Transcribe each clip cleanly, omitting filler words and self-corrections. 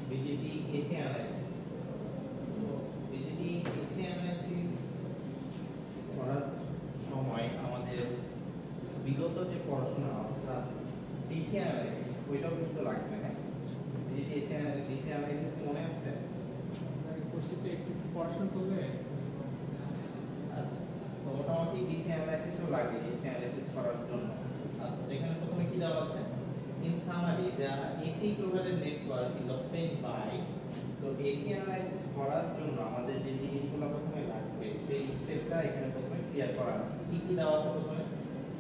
BJD AC analysis. তো BJD AC analysis করার সময় আমাদের বিগত যে পড়াশোনা অর্থাৎ ডিসি অ্যানালাইসিস ওইটাও কিন্তু লাগবে। হ্যাঁ, বিজেটি ডিসি অ্যানালাইসিস মনে আছে? কোর্সে একটু পড়াশোনা করলে আচ্ছা, তো মোটামুটি ডিসি অ্যানালাইসিসও লাগে ডিসি অ্যানালাইসিস করার জন্য। আচ্ছা, এখানে প্রথমে কি দেওয়া আছে? In summary, the AC equivalent network is obtained by, তো AC অ্যানালাইসিস করার জন্য আমাদের যে জিনিসগুলো প্রথমে লাগবে সেই স্টেপটা এখানে প্রথমে ক্লিয়ার করা আছে। কি কি দেওয়া আছে প্রথমে?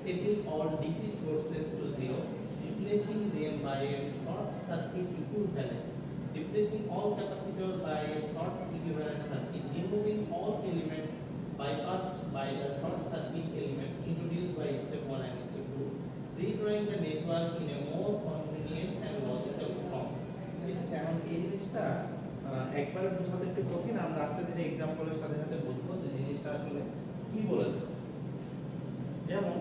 Setting all DC sources to zero, replacing them by a short circuit equivalent, replacing all capacitor by a short equivalent circuit, removing all elements bypassed by the short circuit elements introduced by step 1 and step 2, redrawing the network in a more convenient and logical form. ঠিক আছে, এখন এই জিনিসটা একবার বোঝাতে একটু কঠিন, আমরা আস্তে ধীরে এক্সাম্পলের সাথে সাথে বুঝবো যে জিনিসটা আসলে কি বলেছে। যেমন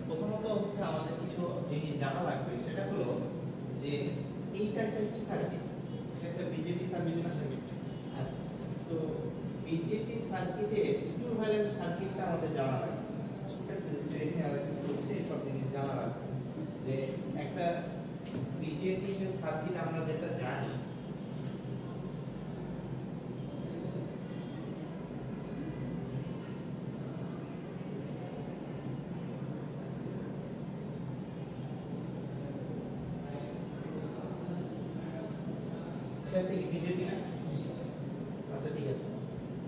প্রথমত হচ্ছে আমাদের কিছু জিনিস জানা লাগবে, সেটা হলো যে এইটা একটা কি সার্কিট? এটা একটা বিজেটি সার্কিট। আচ্ছা, তো বিজেটি সার্কিটের ইকুইভ্যালেন্ট সার্কিটটা আমাদের জানা লাগবে। ঠিক আছে, যে এসি অ্যানালাইসিস করছে সব জিনিস জানা লাগবে। যে একটা বিজেটি এর সার্কিট আমরা যেটা জানি, এটা কি বিজেটি না? আচ্ছা, ঠিক আছে।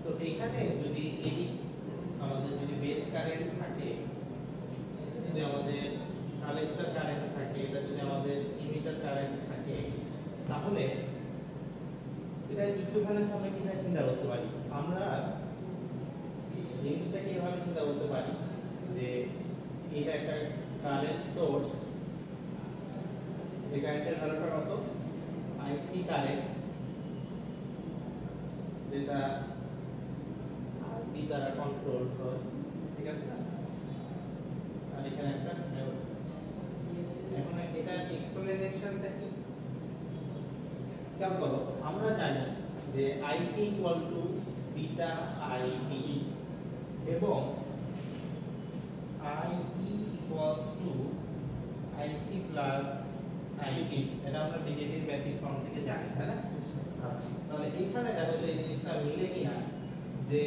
তো এখানে যদি এই আমাদের যদি বেস কারেন্ট থাকে, যদি আমাদের কালেক্টর কারেন্ট থাকে, এটা যদি আমাদের ইমিটার কারেন্ট থাকে, তাহলে এটা ইকুইভ্যালেন্স আমরা কিভাবে চিন্তা করতে পারি? আমরা জিনিসটাকে এভাবে চিন্তা করতে পারি যে এটা একটা কারেন্ট সোর্স, এই কারেন্টের ভ্যালুটা কত? আইসি কারেন্ট, যেটা আরবি দ্বারা কন্ট্রোল হয়। ঠিক আছে না? আর এখানে একটা এখন এটা এক্সপ্লেনেশনটা কি? খেয়াল করো, আমরা জানি যে IC equal to beta IB এবং IE equals to IC plus IB। এটা আমরা বিজেপির বেসিক ফর্ম থেকে জানি, তাই না? আচ্ছা, তাহলে এখানে দেখো যে এই জিনিসটা মিলে কিনা, যে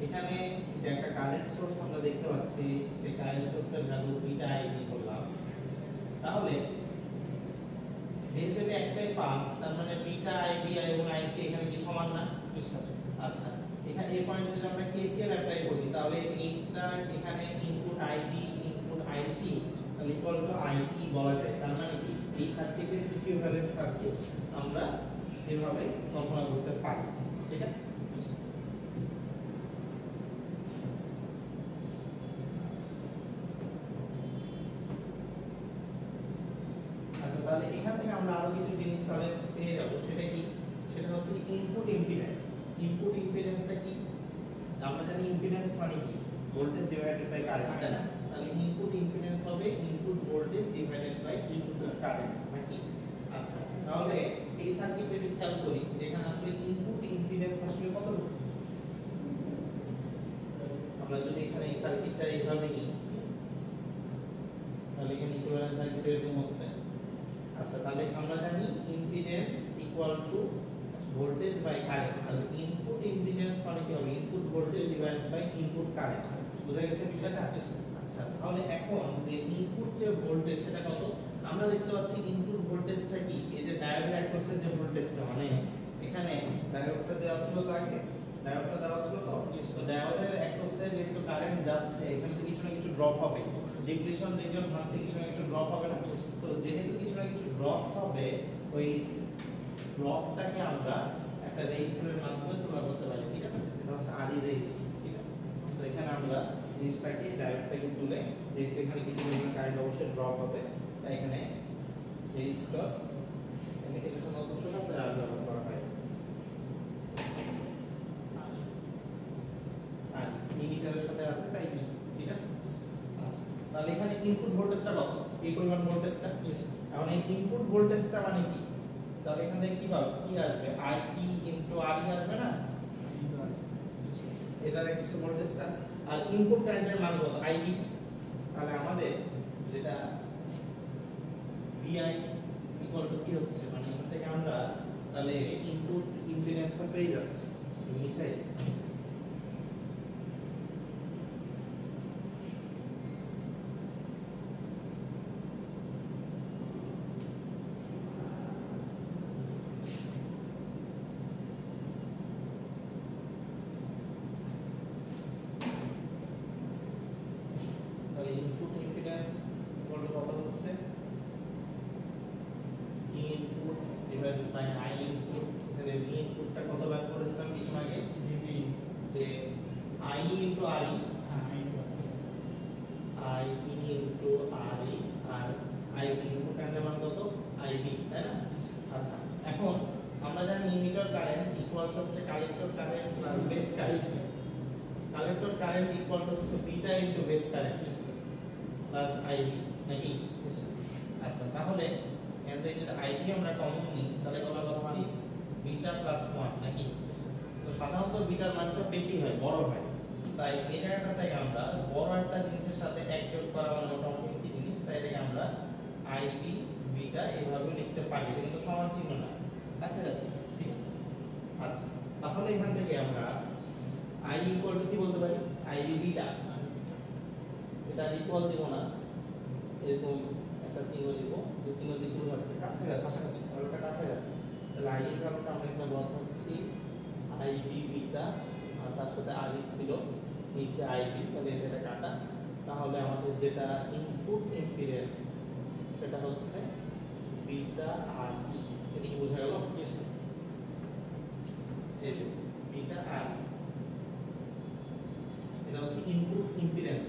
এখানে যে একটা কারেন্ট সোর্স আমরা দেখতে পাচ্ছি, সেই কারেন্ট সোর্সের ভ্যালু বিটা আইবি করলাম, তাহলে যেহেতু এটা একটাই পাম্প, তার মানে বিটা আইবি এবং আইসি এখানে কি সমান না? আচ্ছা, এখানে এই পয়েন্টে যদি আমরা কেসিএল অ্যাপ্লাই করি, তাহলে এইটা এখানে ইনপুট আইবি ইনপুট আইসি তাহলে ইকুয়াল টু আইই বলা যায়। তার মানে কি এই সার্কিটের ইকুইভ্যালেন্ট সার্কিট আমরা এভাবে কল্পনা করতে পারি। ঠিক আছে, আচ্ছা, তাহলে এখান থেকে আমরা আরো কিছু জিনিস তাহলে পেয়ে যাব। সেটা কি? সেটা হচ্ছে ইনপুট ইম্পিডেন্স। ইনপুট ইম্পিডেন্সটা কি? আমরা জানি ইম্পিডেন্স মানে কি? ভোল্টেজ ডিভাইডেড বাই কারেন্ট, তাই না? তাহলে ইনপুট ইম্পিডেন্স হবে input voltage divided by input current নাকি? আচ্ছা, তাহলে এই সার্কিটে যদি খেয়াল করি, এখানে আসলে ইনপুট ইম্পিডেন্স আসলে কতটুকু? আমরা যদি এখানে এই সার্কিটটা এইভাবে নিই, তাহলে এখানে ইকুইভ্যালেন্ট সার্কিট এরকম হচ্ছে। আচ্ছা, তাহলে আমরা জানি impedance equal to voltage by current. তাহলে ইনপুট ইম্পিডেন্স মানে কি হবে? Input voltage divided by input current. বুঝা গেছে বিষয়টা? আচ্ছা, তাহলে এখন যে ইনপুট যে ভোল্টেজ সেটা কত? আমরা দেখতে পাচ্ছি ইনপুট ভোল্টেজটা কি? এই যে ডায়োডের অ্যাক্রসের যে ভোল্টেজটা, মানে এখানে ডায়োডটা দেওয়া ছিল, তো আগে ডায়োডটা দেওয়া ছিল, তো ডায়োডের অ্যাক্রসে যেহেতু কারেন্ট যাচ্ছে, এখান থেকে কিছু না কিছু ড্রপ হবে, ডিপ্লিশন রিজিয়ন ভাঙতে কিছু না কিছু ড্রপ হবে না? তো যেহেতু কিছু না কিছু ড্রপ হবে, ওই ড্রপটাকে আমরা একটা রেজিস্টরের মাধ্যমে তুলনা করতে পারি। ঠিক আছে, এটা হচ্ছে আদি রেজিস্টর। ঠিক আছে, তো এখানে আমরা জিনিসটাকে ডায়োডটাকে তুলে, যেহেতু এখানে কিছু পরিমাণ কারেন্ট অবশ্যই ড্রপ হবে, তাই এখানে রেজিস্টর ইন্ডিকেশন উৎস ব্যবহার করা হয়। আর ইমিটারের সাথে আছে তাই কি? ঠিক আছে, আচ্ছা, তাহলে এখানে ইনপুট ভোল্টেজটা কত? এই পরিমাণ ভোল্টেজটা। এখন এই ইনপুট ভোল্টেজটা মানে কি, তাহলে এখান থেকে কি পাবো, কি আসবে, আইই ইনটু আরই আসবে না, এটার একটা ভোল্টেজটা। আর ইনপুট কারেন্টের মান কত, আইবি। তাহলে আমাদের যেটা ভিআই ইকুয়াল টু কি হচ্ছে, মানে এখান থেকে আমরা তাহলে ইনপুট ইম্পিডেন্সটা পেয়ে যাচ্ছি, নিচে ইনপুট ইম্পিডেন্স ইকুয়াল টু কত হচ্ছে, ই input divided by I input. এখানে ভি ইনপুটটা কত বার করেছিলাম কিছু আগে, যে I into RE, I into RE, আর আই ইনপুট কারেন্টের মান কত, আইবি, তাই না? আচ্ছা, এখন আমরা জানি ইমিটার কারেন্ট ইকুয়াল টু হচ্ছে collector current plus base current. Collector current equal to হচ্ছে beta into base current plus IB, নাকি? আচ্ছা, তাহলে এখান থেকে যদি আইবি আমরা কমন নিই তাহলে কত পাচ্ছি, বিটা প্লাস 1, নাকি? তো সাধারণত বিটার মানটা বেশি হয়, বড় হয়, তাই এই জায়গাটা থেকে আমরা বড় একটা জিনিসের সাথে এক যোগ করা মানে মোটামুটি একই জিনিস, তাই এটাকে আমরা আইবি বিটা এভাবে লিখতে পারি। এটা কিন্তু সমান চিহ্ন না, কাছাকাছি, ঠিক আছে? আচ্ছা, তাহলে এখান থেকে আমরা আই ইকুয়াল টু কি বলতে পারি, আইবি বিটা। এটা ইকুয়াল দিব না, এরকম একটা চিহ্ন দিব, যে চিহ্ন দিয়ে পুরো হচ্ছে কাছাকাছি, ওটা কাছাকাছি। তাহলে আই এর ভ্যালুটা আমরা এখানে বসাচ্ছি আইবি বিটা, আর তার সাথে আরই ছিল নিচে আইবি, তাহলে এটা কাটা। তাহলে আমাদের যেটা ইনপুট ইম্পিডেন্স সেটা হচ্ছে বিটা আর ই। এটা কি বোঝা গেল? এই যে বিটা আর, এটা হচ্ছে ইনপুট ইম্পিডেন্স।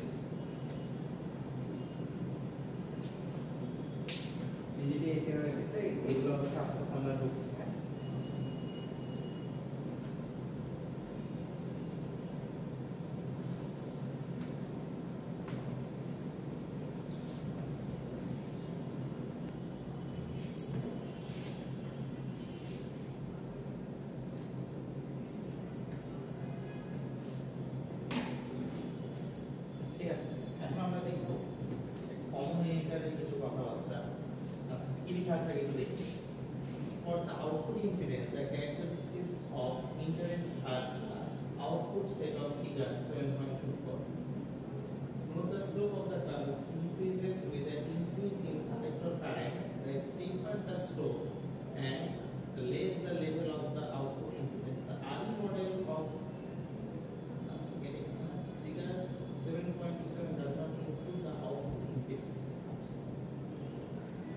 ডিজিটি এসএমএস এগুলো হচ্ছে আস্তে আস্তে আমরা ঢুকছি। ঠিক আছে, এখন আমরা দেখব কমন ইন্টারের কিছু কথাবার্তা। আচ্ছা, কি লেখা আছে একটু দেখি। For the output impedance, the characteristics of interest are output set of figure 7.24. Note the slope of the curve increases with an increase in collector current. The steeper the slope and the less the level of the output impedance. The early model of figure 7.27 does not include the output impedance.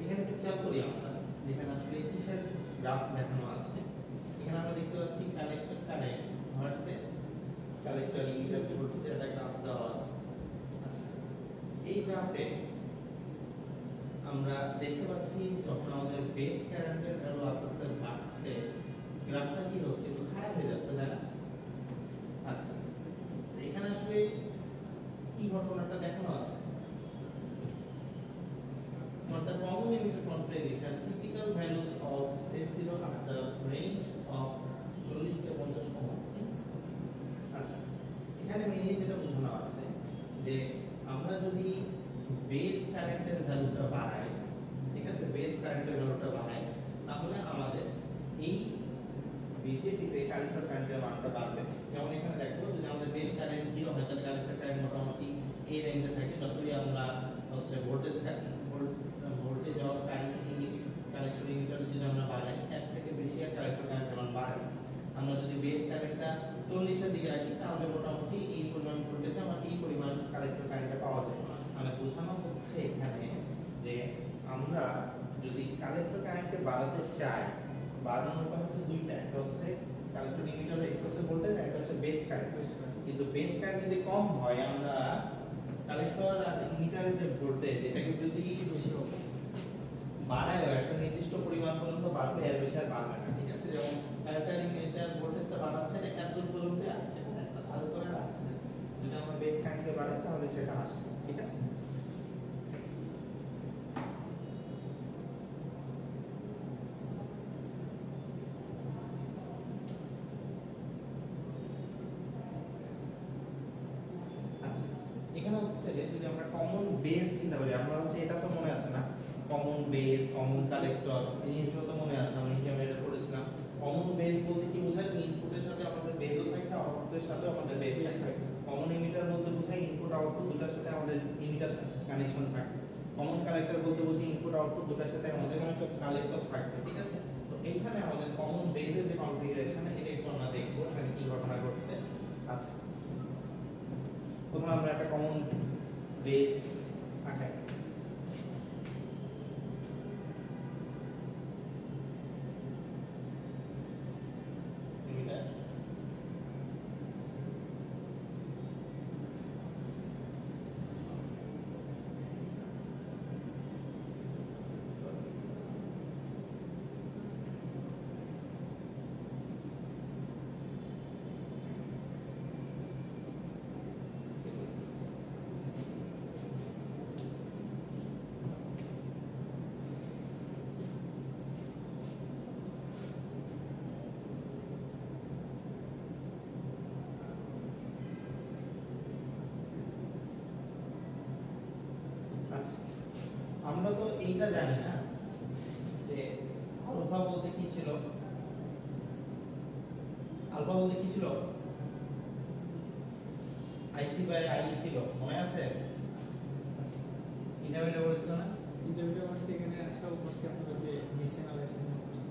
এখানে একটু খেয়াল করি আমরা, যেখানে আসলে কিসের graph দেখানো আছে। এখানে আমরা দেখতে পাচ্ছি collector current versus collector emitter ভোল্টেজের একটা গ্রাফ দেওয়া আছে। আচ্ছা, এই গ্রাফে আমরা দেখতে পাচ্ছি যখন আমাদের বেস কারেন্টের ভ্যালু আস্তে আস্তে বাড়ছে, গ্রাফটা কি হচ্ছে, একটু খারাপ হয়ে যাচ্ছে, তাই না? আচ্ছা, এখানে আসলে কি ঘটনাটা দেখানো আছে, for the common emitter configuration, typical values of Z0 are the range of 40 থেকে 50 ওহম। আচ্ছা, এখানে মেইনলি যেটা বোঝানো আছে যে আমরা যদি বেস কারেন্টের ভ্যালুটা বাড়াই, ঠিক আছে, বেস কারেন্টের ভ্যালুটা বাড়াই, তাহলে আমাদের এই বিজেটিতে কালেক্টর কারেন্টের মানটা বাড়বে। যেমন এখানে দেখো, যদি আমাদের বেস কারেন্ট 0 হয় তাহলে কালেক্টর কারেন্ট মোটামুটি এই রেঞ্জে থাকে। যতই আমরা হচ্ছে voltage of current collector emitter যদি আমরা বাড়াই, এর থেকে বেশি আর কালেক্টর কারেন্টের মান বাড়ে। আমরা যদি বেস কারেন্টটা 40 এর দিকে রাখি তাহলে মোটামুটি এই পরিমাণ ভোল্টেজ আমার এই পরিমাণ কালেক্টর কারেন্টটা পাওয়া যায় না। মানে বোঝানো হচ্ছে এখানে যে আমরা যদি কালেক্টর কারেন্টকে বাড়াতে চাই, বাড়ানোর উপায় হচ্ছে দুইটা, একটা হচ্ছে কালেক্টর ইমিটারের একটা হচ্ছে ভোল্টেজ, একটা হচ্ছে বেস কারেন্ট। কিন্তু বেস কারেন্ট যদি কম হয়, আমরা কালেক্টর আর ইমিটারের যে ভোল্টেজ এটাকে যদি বাড়ায় একটা নির্দিষ্ট পরিমাণ পর্যন্ত বাড়বে, এর বেশি আর বাড়বে না। ঠিক আছে, যেমন কালেক্টর ইমিটার ভোল্টেজটা বাড়াচ্ছে, এটা এত দূর পর্যন্ত আসছে, আর উপরে আসছে। যদি আমরা বেস কারেন্টকে বাড়াই তাহলে সেটা আসবে। ঠিক আছে, হচ্ছে যদি আমরা কমন বেস চিন্তা করি, আমরা হচ্ছে এটা তো মনে আছে না, কমন বেস, কমন কালেক্টর, এই জিনিসগুলো তো মনে আছে, আমরা এটা পড়েছিলাম। কমন বেস বলতে কি বোঝায়? ইনপুটের সাথে আমাদের বেসও থাকে, আউটপুটের সাথেও আমাদের বেস থাকে। কমন ইমিটার বলতে বোঝায় ইনপুট আউটপুট দুটার সাথে আমাদের ইমিটার কানেকশন থাকে। কমন কালেক্টর বলতে বোঝায় ইনপুট আউটপুট দুটার সাথে আমাদের কালেক্টর থাকবে, ঠিক আছে? তো এইখানে আমাদের কমন বেসের যে কনফিগারেশন, এটা একটু আমরা দেখবো এখানে কি ঘটনা ঘটছে। আচ্ছা, প্রথমে আমরা একটা কমন বেস আঁকাই। আমরা তো এইটা জানি না যে আলফা বলতে কি ছিল। আলফা বলতে কি ছিল? আইসি বাই আই ছিল, মনে আছে? ইন্টারমিডিয়েট পড়েছিল না? ইন্টারমিডিয়েট পড়ছি, এখানে আসাও করছি আপনারা যে ডিসি অ্যানালাইসিস করছি।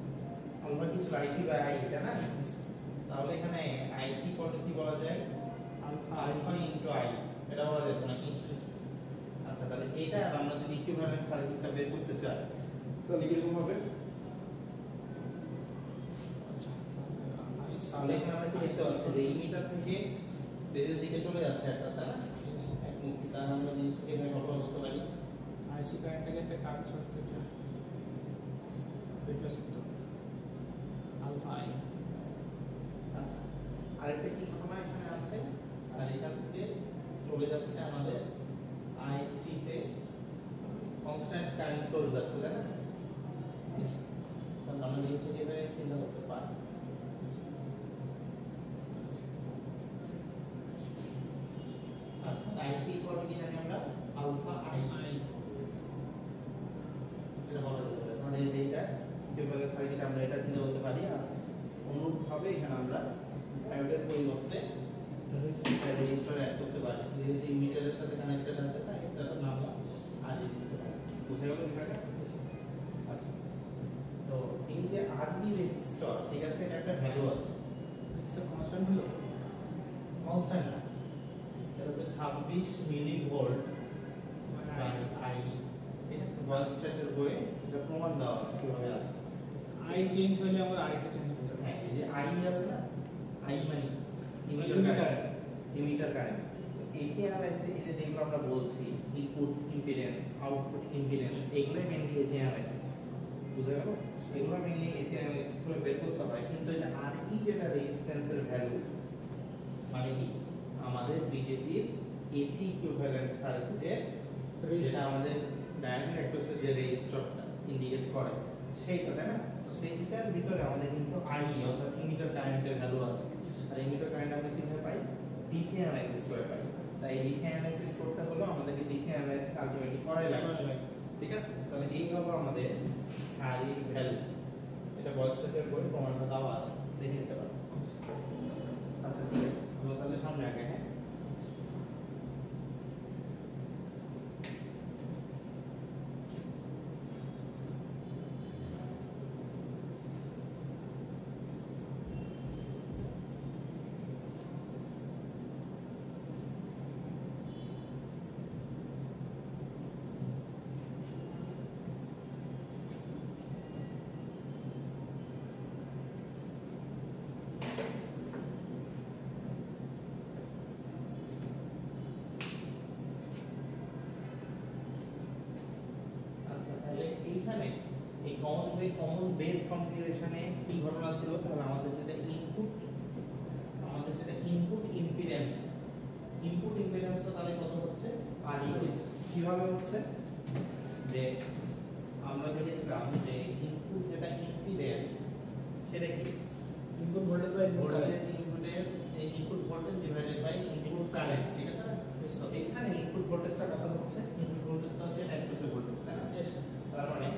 আলফা কি ছিল? আইসি বাই আই, তাই না? তাহলে এখানে আইসি করতে কি বলা যায়? আলফা ইনটু আই, এটা বলা যেত নাকি? আচ্ছা, তাহলে এটা আমরা যদি ইকুইভ্যালেন্ট সার্কিটটা বের করতে চাই তাহলে কি রকম হবে? তাহলে এখানে আমরা কি দেখতে পাচ্ছি যে ইমিটার থেকে বেজের দিকে চলে যাচ্ছে একটা, তাই না? একমুখী। তার আমরা জিনিসটাকে এভাবে কল্পনা করতে পারি, আইসি কারেন্টটাকে একটা কারেন্ট সোর্স থেকে রিপ্লেস করতে হবে আলফা আই। আচ্ছা, আরেকটা কি ঘটনা এখানে আছে? আর এখান থেকে চলে যাচ্ছে আমাদের আইসি তে কনস্ট্যান্ট কারেন্ট সোর্স যাচ্ছে, তাই না? তাহলে আমরা জিনিসটাকে এভাবে চিন্তা করতে পারি। আচ্ছা, আইসি ইকুয়াল কি জানি আমরা? Alpha I. এটা বলা যেতে পারে, মানে এই যে এটা ইকুইভ্যালেন্ট সার্কিট আমরা এটা চিন্তা করতে পারি। আর অনুরূপভাবে এখানে আমরা ডায়োডের পরিবর্তে রেজিস্টার অ্যাড করতে পারি, যেহেতু ইমিটারের সাথে কানেক্টেড আছে তাই এটার নাম আরই দিতে পারি। বুঝে গেল বিষয়টা? আচ্ছা, তো এই যে আরই রেজিস্টার, ঠিক আছে, এটা একটা ভ্যালু আছে। স্যার কনস্ট্যান্ট হলো? কনস্ট্যান্ট না, এটা হচ্ছে 26 মিলি ভোল্ট বাই আই, ঠিক আছে? ভয়েসটেটের বইয়ে এটা প্রমাণ দেওয়া আছে কিভাবে আসে। আই চেঞ্জ হলে আমার আরেকটা চেঞ্জ করতে হবে। হ্যাঁ, এই যে আই আছে না, আই মানে ইমিটার কারেন্ট। এসি অ্যানালাইসিস এটা যেগুলো আমরা বলছি, ইনপুট ইম্পিডেন্স, আউটপুট ইম্পিডেন্স, এগুলোই মেইনলি এসি অ্যানালাইসিস। বুঝা গেল? এগুলো মেইনলি এসি অ্যানালাইসিস করে বের করতে হয়। কিন্তু এই যে আরই যেটা রেজিস্ট্যান্সের ভ্যালু, মানে কি আমাদের বিজেপির এসি ইকুইভ্যালেন্ট সার্কিটে যেটা আমাদের ডায়োড অ্যাক্রসের যে রেজিস্টারটা ইন্ডিকেট করে সেইটা, তাই না? সেইটার ভিতরে আমাদের কিন্তু আই অর্থাৎ ইমিটার কারেন্টের ভ্যালু আছে। আর ইমিটার কারেন্ট আমরা কিভাবে পাই? ডিসি অ্যানালাইসিস করে পাই। তাই ডিসি অ্যানালাইসিস করতে হলো আমাদেরকে ডিসি অ্যানালাইসিস আলটিমেটলি করাই লাগবে, ঠিক আছে? তাহলে এই হলো আমাদের আর এর ভ্যালু। এটা বয়সের বই প্রমাণটা দেওয়া আছে, দেখে নিতে পারো। আচ্ছা, ঠিক আছে, আমরা তাহলে সামনে আগে। হ্যাঁ, এইখানে এই কমন বেস কনফিগারেশনে কি ঘটনা ছিল? তাহলে আমাদের যেটা ইনপুট ইম্পিডেন্সটা তাহলে কত হচ্ছে? আরই হচ্ছে। কিভাবে হচ্ছে? যে আমরা দেখেছিলাম যে ইনপুট যেটা ইম্পিডেন্স সেটা কি? Input voltage by input current. Input voltage divided by input current, ঠিক আছে না? তো এখানে ইনপুট ভোল্টেজটা কত হচ্ছে? ইনপুট ভোল্টেজটা হচ্ছে অ্যাক্রোসের ভোল্টেজ, তাই না? তার মানে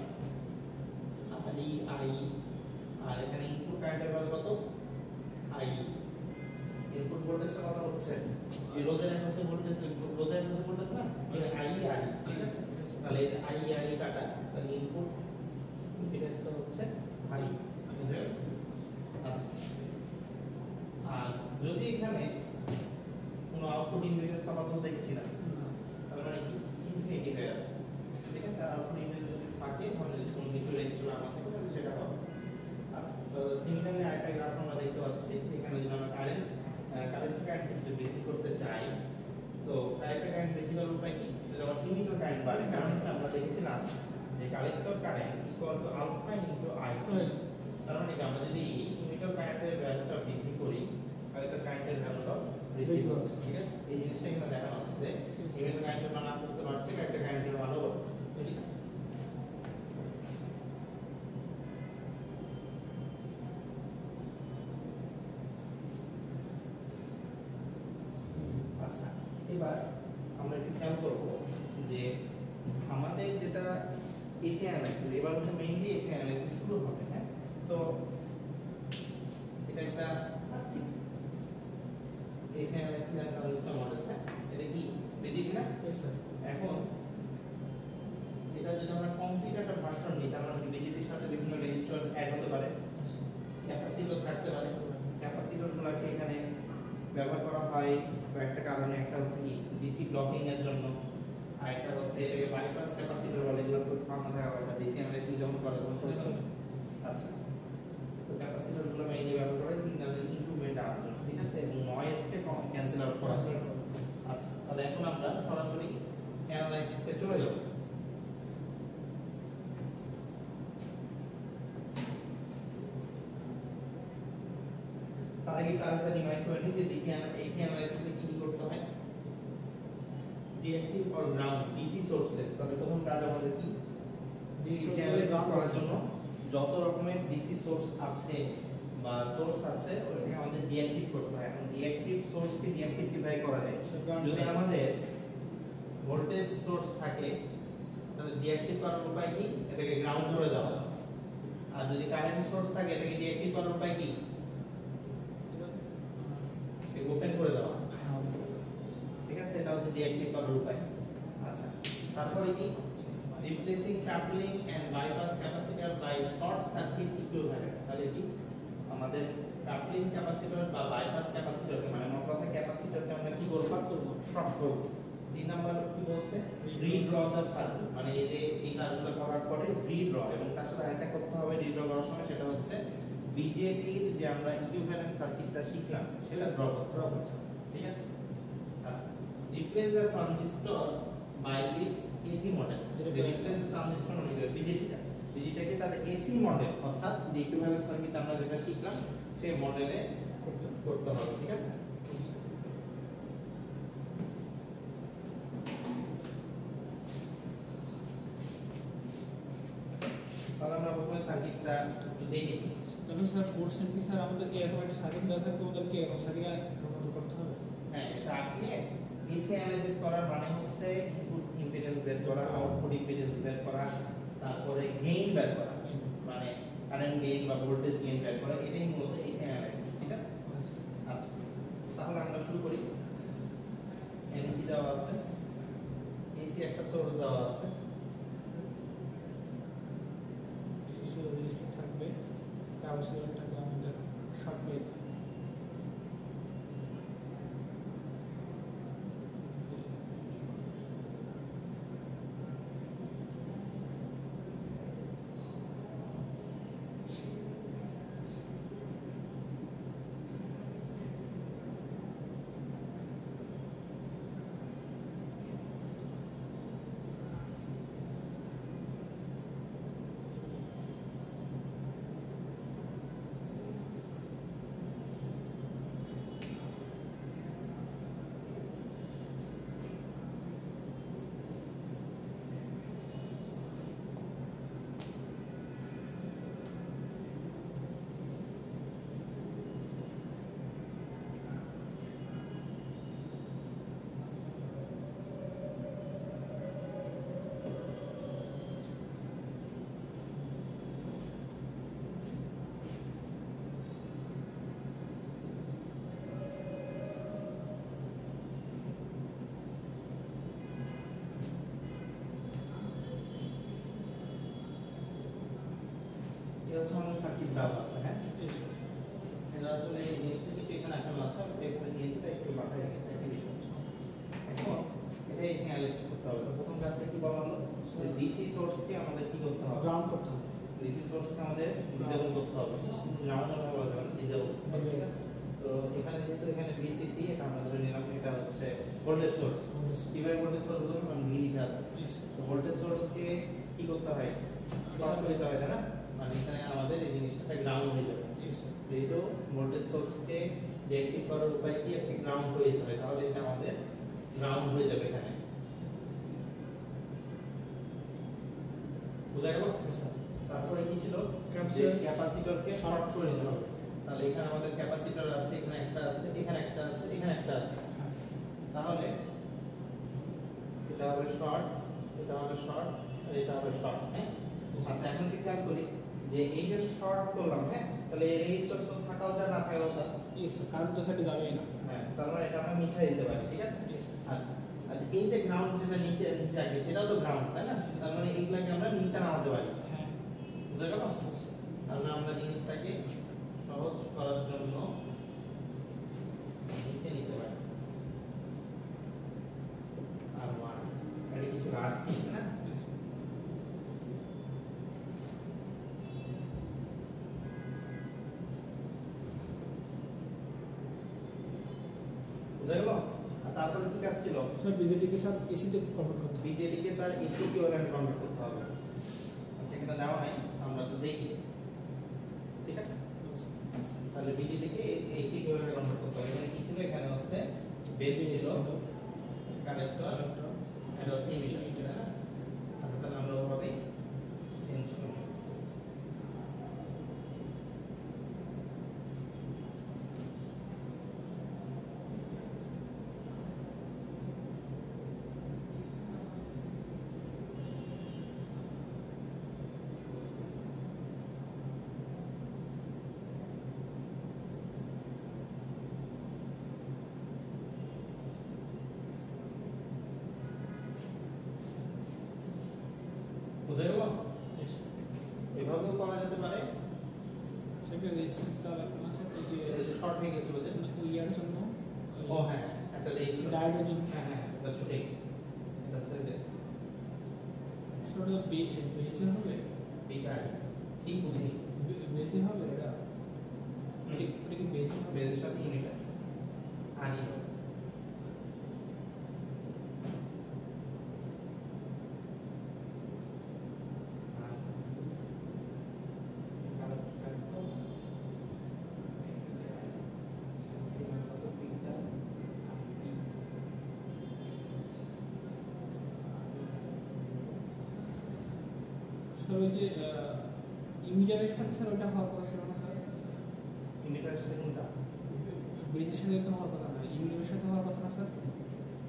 আই আর এখানে ইনপুট কারেন্টের ভ্যালু কত? আই। ইনপুট ভোল্টেজটা কত হচ্ছে? এই রোধের অ্যাক্রোসের ভোল্টেজ, রোধের অ্যাক্রোসের ভোল্টেজ না, আই, ঠিক আছে? তাহলে এটা আই কাটা, তাহলে ইনপুট ইম্পিডেন্সটা হচ্ছে আই, বুঝে গেল? আচ্ছা, আর যদি এখানে কোনো আউটপুট ইম্পিডেন্স আপাতত দেখছি না, তার মানে কি ইনফিনিটি হয়ে আছে, ঠিক আছে? আর আউটপুট ইম্পিডেন্স যদি থাকে, তাহলে যদি কোনো কিছু রেজিস্টার না থাকে তাহলে সেটা হবে। আচ্ছা, তো সিমিলারলি আরেকটা গ্রাফ আমরা দেখতে পাচ্ছি, এখানে যদি আমরা কারেন্ট যদি বৃদ্ধি করতে চাই, তো কারেন্ট বৃদ্ধি করার উপায় কি? যদি আমার ইমিটার কারেন্ট বাড়ে, কারণ কি আমরা দেখেছিলাম যে collector current equal to alpha into I. তার মানে কি আমরা যদি ইমিটার কারেন্টের ভ্যালুটা বৃদ্ধি করি, কালেক্টর কারেন্টের ভ্যালুটা বৃদ্ধি হচ্ছে, ঠিক আছে? এই জিনিসটা এখানে দেখানো হচ্ছে যে ইমিটার কারেন্টের মান আস্তে আস্তে বাড়ছে, কালেক্টর কারেন্টের মানও বাড়ছে, ঠিক আছে? আচ্ছা, এবার আমরা একটু খেয়াল করব যে আমাদের যেটা এসি অ্যানালাইসিস, এবার হচ্ছে মেইনলি এসি অ্যানালাইসিস শুরু হবে, হ্যাঁ? তো এটা একটা সার্কিট, এসি অ্যানালাইসিস এর ট্রানজিস্টর মডেল, হ্যাঁ? এটা কি বিজেপি না? এখন এটা যদি আমরা কমপ্লিট একটা ভার্সন নিই, তার মানে বিজেপির সাথে বিভিন্ন রেজিস্টার অ্যাড হতে পারে, ক্যাপাসিটর থাকতে পারে। ক্যাপাসিটরগুলোকে এখানে ব্যবহার করা হয় কয়েকটা কারণে। একটা হচ্ছে কি ডিসি ব্লকিং এর জন্য, আর একটা হচ্ছে এটাকে বাইপাস ক্যাপাসিটর বলে, এগুলো তো আমরা থাকা হয় ডিসি অ্যানালাইসিস যখন করে তখন করেছি। আচ্ছা, তো ক্যাপাসিটরগুলো মেইনলি ব্যবহার করা হয় সিগন্যালের ইমপ্রুভমেন্ট আনার জন্য, ঠিক আছে, এবং নয়েজকে ক্যান্সেল আউট করার জন্য। আচ্ছা, তাহলে এখন আমরা সরাসরি অ্যানালাইসিসে চলে যাব। তার আগে আরেকটা রিমাইন্ড করে নিই যে এসি অ্যানালাইসিসে কি করতে হয়? Deactive or ground DC sources. তাহলে প্রথম কাজ আমাদের কি? ডিসি অ্যানালাইসিস করার জন্য যত রকমের ডিসি সোর্স আছে বা সোর্স আছে ওটাকে আমাদের ডিএকটিভ করতে হয়। এখন ডিএকটিভ সোর্সকে ডিএকটিভ কিভাবে করা যায়? যদি আমাদের ভোল্টেজ সোর্স থাকে তাহলে ডিএকটিভ করার উপায় কি? এটাকে গ্রাউন্ড করে দেওয়া। আর যদি কারেন্ট সোর্স থাকে এটাকে ডিএকটিভ করার উপায় কি? ওপেন করে দেওয়া, ঠিক আছে? এটা হচ্ছে ডিএকটিভ করার উপায়। আচ্ছা, তারপরে কি? Replacing coupling and bypass capacitor by short circuit equivalent. তাহলে কি আমাদের কাপলিং ক্যাপাসিটর বা বাইপাস ক্যাপাসিটরকে, মানে মোট কথা ক্যাপাসিটরকে আমরা কি করব? শর্ট করব। 3 নাম্বার কি বলছে? রিড্র দ্য সার্কিট, মানে এই যে এই কাজগুলো করার পরে রিড্র, এবং তার সাথে আরেকটা করতে হবে রিড্র করার সময়, সেটা হচ্ছে বিজেটির যে আমরা ইকুইভ্যালেন্ট সার্কিটটা শিখলাম সেটা ড্র করতে হবে, ঠিক আছে? আচ্ছা, replace the transistor by its AC model. Replace the transistor মানে বিজেটিকে তাহলে এসি মডেল, অর্থাৎ যে ইকুইভ্যালেন্ট সার্কিট আমরা যেটা শিখলাম সেই মডেলে করতে হবে, ঠিক আছে? তাহলে আমরা প্রথমে সার্কিটটা একটু দেখি। তবে স্যার কোর্সেন কি স্যার আমাদেরকে এরকম একটা সার্কিট দেওয়া থাকবে, ওদেরকে এরকম সার্কিট রূপান্তর করতে হবে? হ্যাঁ, এটা আগে এসি অ্যানালাইসিস করার মানে হচ্ছে ইনপুট ইম্পিডেন্স বের করা, আউটপুট ইম্পিডেন্স বের করা, তারপরে গেইন বের করা, মানে কারেন্ট গেইন বা ভোল্টেজ গেইন বের করা, এটাই মূলত এসি অ্যানালাইসিস, ঠিক আছে? আচ্ছা, তাহলে আমরা শুরু করি। এনপি দেওয়া আছে, এসি একটা সোর্স দেওয়া আছে, রেজিস্টার থাকবে, ক্যাপাসিটরটাকে আমাদের শর্ট পেয়েছে। এটা হচ্ছে আমাদের সার্কিট দাও আছে হ্যাঁ Yes. এটা আসলে এই জিনিসটা কিন্তু এখানে এখন আছে এখানে নিয়েছি তাই একটু মাথায় রেখেছি একটা বিষয় এখন এটা এসে অ্যানালাইসিস করতে হবে তো প্রথম কাজটা কি বলা হলো ডিসি সোর্সকে আমাদের কি করতে হবে Ground করতে হবে। ডিসি সোর্সকে আমাদের ডিসেবল করতে হবে গ্রাউন্ড না বলা যাবে না ডিসেবল ঠিক আছে তো এখানে যেহেতু এখানে ভিসিসি এটা আমরা ধরে নিলাম এটা হচ্ছে ভোল্টেজ সোর্স কিভাবে ভোল্টেজ সোর্স বলবো আমি ভি লিখে আছে Yes. তো ভোল্টেজ সোর্সকে কি করতে হয় শর্ট হয়ে যাবে তাই না মানে এখানে আমাদের এই জিনিসটা গ্রাউন্ড হয়ে যাবে Yes. যেহেতু ভোল্টেজ সোর্সকে ডিরেক্টিভ করার উপায় কি একটা গ্রাউন্ড হয়ে যেতে হবে তাহলে এটা আমাদের গ্রাউন্ড হয়ে যাবে এখানে বুঝা গেল Yes, sir. তারপরে কি ছিল Capacitor- ক্যাপাসিটরকে শর্ট করে নিতে হবে তাহলে এখানে আমাদের ক্যাপাসিটর আছে এখানে একটা আছে এখানে একটা আছে এখানে একটা আছে তাহলে এটা হবে শর্ট এটা হবে শর্ট আর এটা হবে শর্ট হ্যাঁ আচ্ছা এখন কি খেয়াল করি যে এই যে শর্ট করলাম হ্যাঁ তাহলে এই রেজিস্টর তো থাকাও যায় না থাকাও যায় Yes, sir. কারণ তো সেটা যাবেই না। হ্যাঁ তার মানে এটা আমরা মিছাই দিতে পারি ঠিক আছে Yes, sir. আচ্ছা আচ্ছা এই যে গ্রাউন্ড যেটা নিচে নিচে আছে সেটাও তো গ্রাউন্ড তাই না তার মানে এইগুলাকে আমরা নিচে নামাতে পারি হ্যাঁ। বুঝা গেল তাহলে আমরা জিনিসটাকে সহজ করার জন্য নিচে নিতে পারি আর ওয়ান এটা কিছু আরসি না বুঝা গেল আর তারপরে কি কাজ ছিল স্যার বিজেপিকে স্যার এসিতে কনভার্ট করতে হবে। বিজেডিকে তার এসি ইকুইভ্যালেন্ট কনভার্ট করতে হবে আচ্ছা এখানে দেওয়া নাই আমরা তো দেখি ঠিক আছে তাহলে বিজেডিকে এসি ইকুইভ্যালেন্ট কনভার্ট করতে হবে এখানে কি ছিল এখানে হচ্ছে বেস ছিল কালেক্টর এটা হচ্ছে ইমিটার না আচ্ছা তাহলে আমরা ওভাবে চেঞ্জ করব বুঝা গেল Yes. এভাবেও করা যেতে পারে সেটা রেজিস্ট্যান্স দেওয়া লাগবে না স্যার এই যে এই যে শর্ট হয়ে গেছিল যে ওই ইয়ার জন্য ও হ্যাঁ একটা রেজিস্টার ডায়োডের জন্য হ্যাঁ হ্যাঁ এটা ছুটে গেছে এটা হচ্ছে যে স্যার ওটা বেজে হবে বিকার ঠিক বুঝিনি বেজে হবে এটা ওটা কি বেজে হবে বেজের সাথে ইউনিটার আনি হবে স্যার ওই যে ইমিডিয়ারের সাথে স্যার ওটা হওয়ার কথা ছিল না স্যার ইউনিটারের সাথে কোনটা বেজের সাথে তো হওয়ার কথা না ইমিডিয়ারের সাথে হওয়ার কথা না স্যার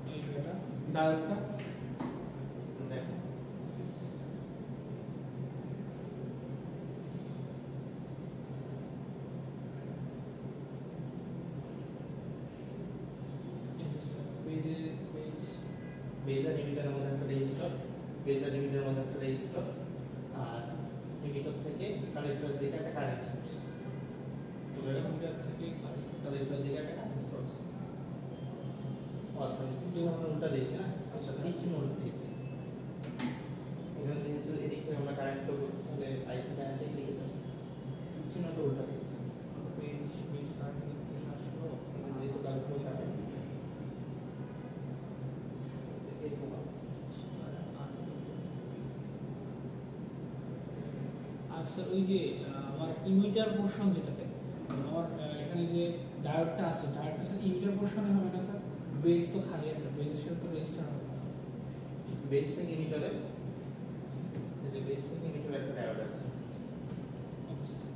এই এটা ডায়োডটা দেখো এই যে স্যার বেজ বেজ আর ইমিটারের মধ্যে একটা রেজিস্টার বেজ আর ইমিটারের মধ্যে একটা রেজিস্টার আর ইমিটার থেকে কালেক্টরের দিকে একটা কারেন্ট সোর্স ইমিডিয়ার থেকে কালেক্টরের দিকে একটা কারেন্ট সোর্স আচ্ছা কিছু আমরা উল্টা দিয়েছি না আচ্ছা কিছু উল্টা দিয়েছি এখানে যেহেতু এদিক থেকে আমরা কারেন্ট ফ্লো করছি তাহলে আইসি কারেন্ট এদিকে যাবে কিছু না তো উল্টা দিয়েছি বেজ কারেন্ট থেকে আসলো এখানে যেহেতু কারেন্ট ফ্লো কারেন্ট এরকম হবে। আর স্যার ওই যে আমার ইমিটার পোর্শন যেটাতে আমার এখানে যে ডায়োডটা আছে ডায়োডটা স্যার ইমিটার পোর্শনে হবে না স্যার বেস তো খালি আছে বেসের সাথে তো রেজিস্টার হবে না বেস থেকে ইমিটারে এই যে বেস থেকে ইমিটারে একটা ডায়োড আছে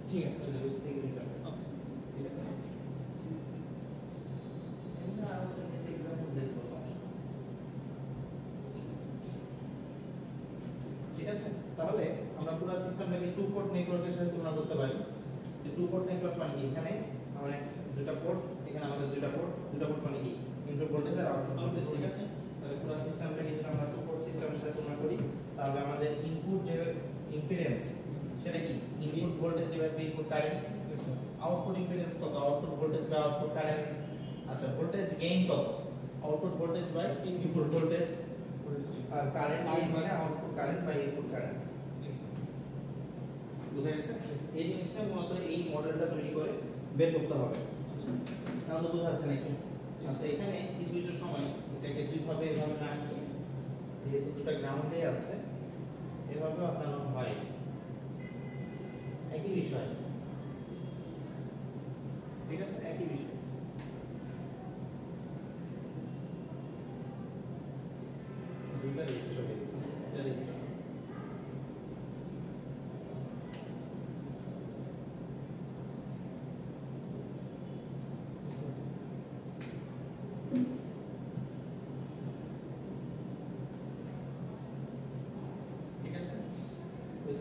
ঠিক আছে ঠিক আছে বেস থেকে ইমিটারে ওকে ঠিক আছে এটা আমাদের এক্সাম্পল দেখবো সমস্যা ঠিক আছে তাহলে আমরা পুরো সিস্টেমটাকে টু পোর্ট নেটওয়ার্কের সাথে তুলনা করতে পারি যে টু পোর্ট নেটওয়ার্ক মানে কি এখানে আমাদের দুটো পোর্ট এখানে আমাদের দুটো পোর্ট মানে কি ইনপুট ভোল্টেজ আর আউটপুট ভোল্টেজ ঠিক আছে তাহলে পুরো সিস্টেমটাকে যদি আমরা টু পোর্ট সিস্টেমের সাথে তুলনা করি তাহলে আমাদের ইনপুট যে ইম্পিডেন্স সেটা কি ইনপুট ভোল্টেজ থাকবে ইনপুট কারেন্ট, আউটপুট ইম্পিডেন্স কত, output voltage by output current. আচ্ছা ভোল্টেজ গেইন কত, output voltage by input voltage, আর কারেন্ট গেইন মানে output current by input current. বুঝা গেছে? এই জিনিসটা মূলত এই মডেলটা তৈরি করে বের করতে হবে। তাহলে বোঝা যাচ্ছে নাকি? আচ্ছা এখানে কিছু কিছু সময় এটাকে দুইভাবে এভাবে না নিয়ে, যেহেতু দুটো গ্রাউন্ডে আছে, এভাবে আপনার হয় একই বিষয়, ঠিক আছে, একই বিষয়। দুইটা রেজিস্টার হয়ে গেছে, এটা রেজিস্টার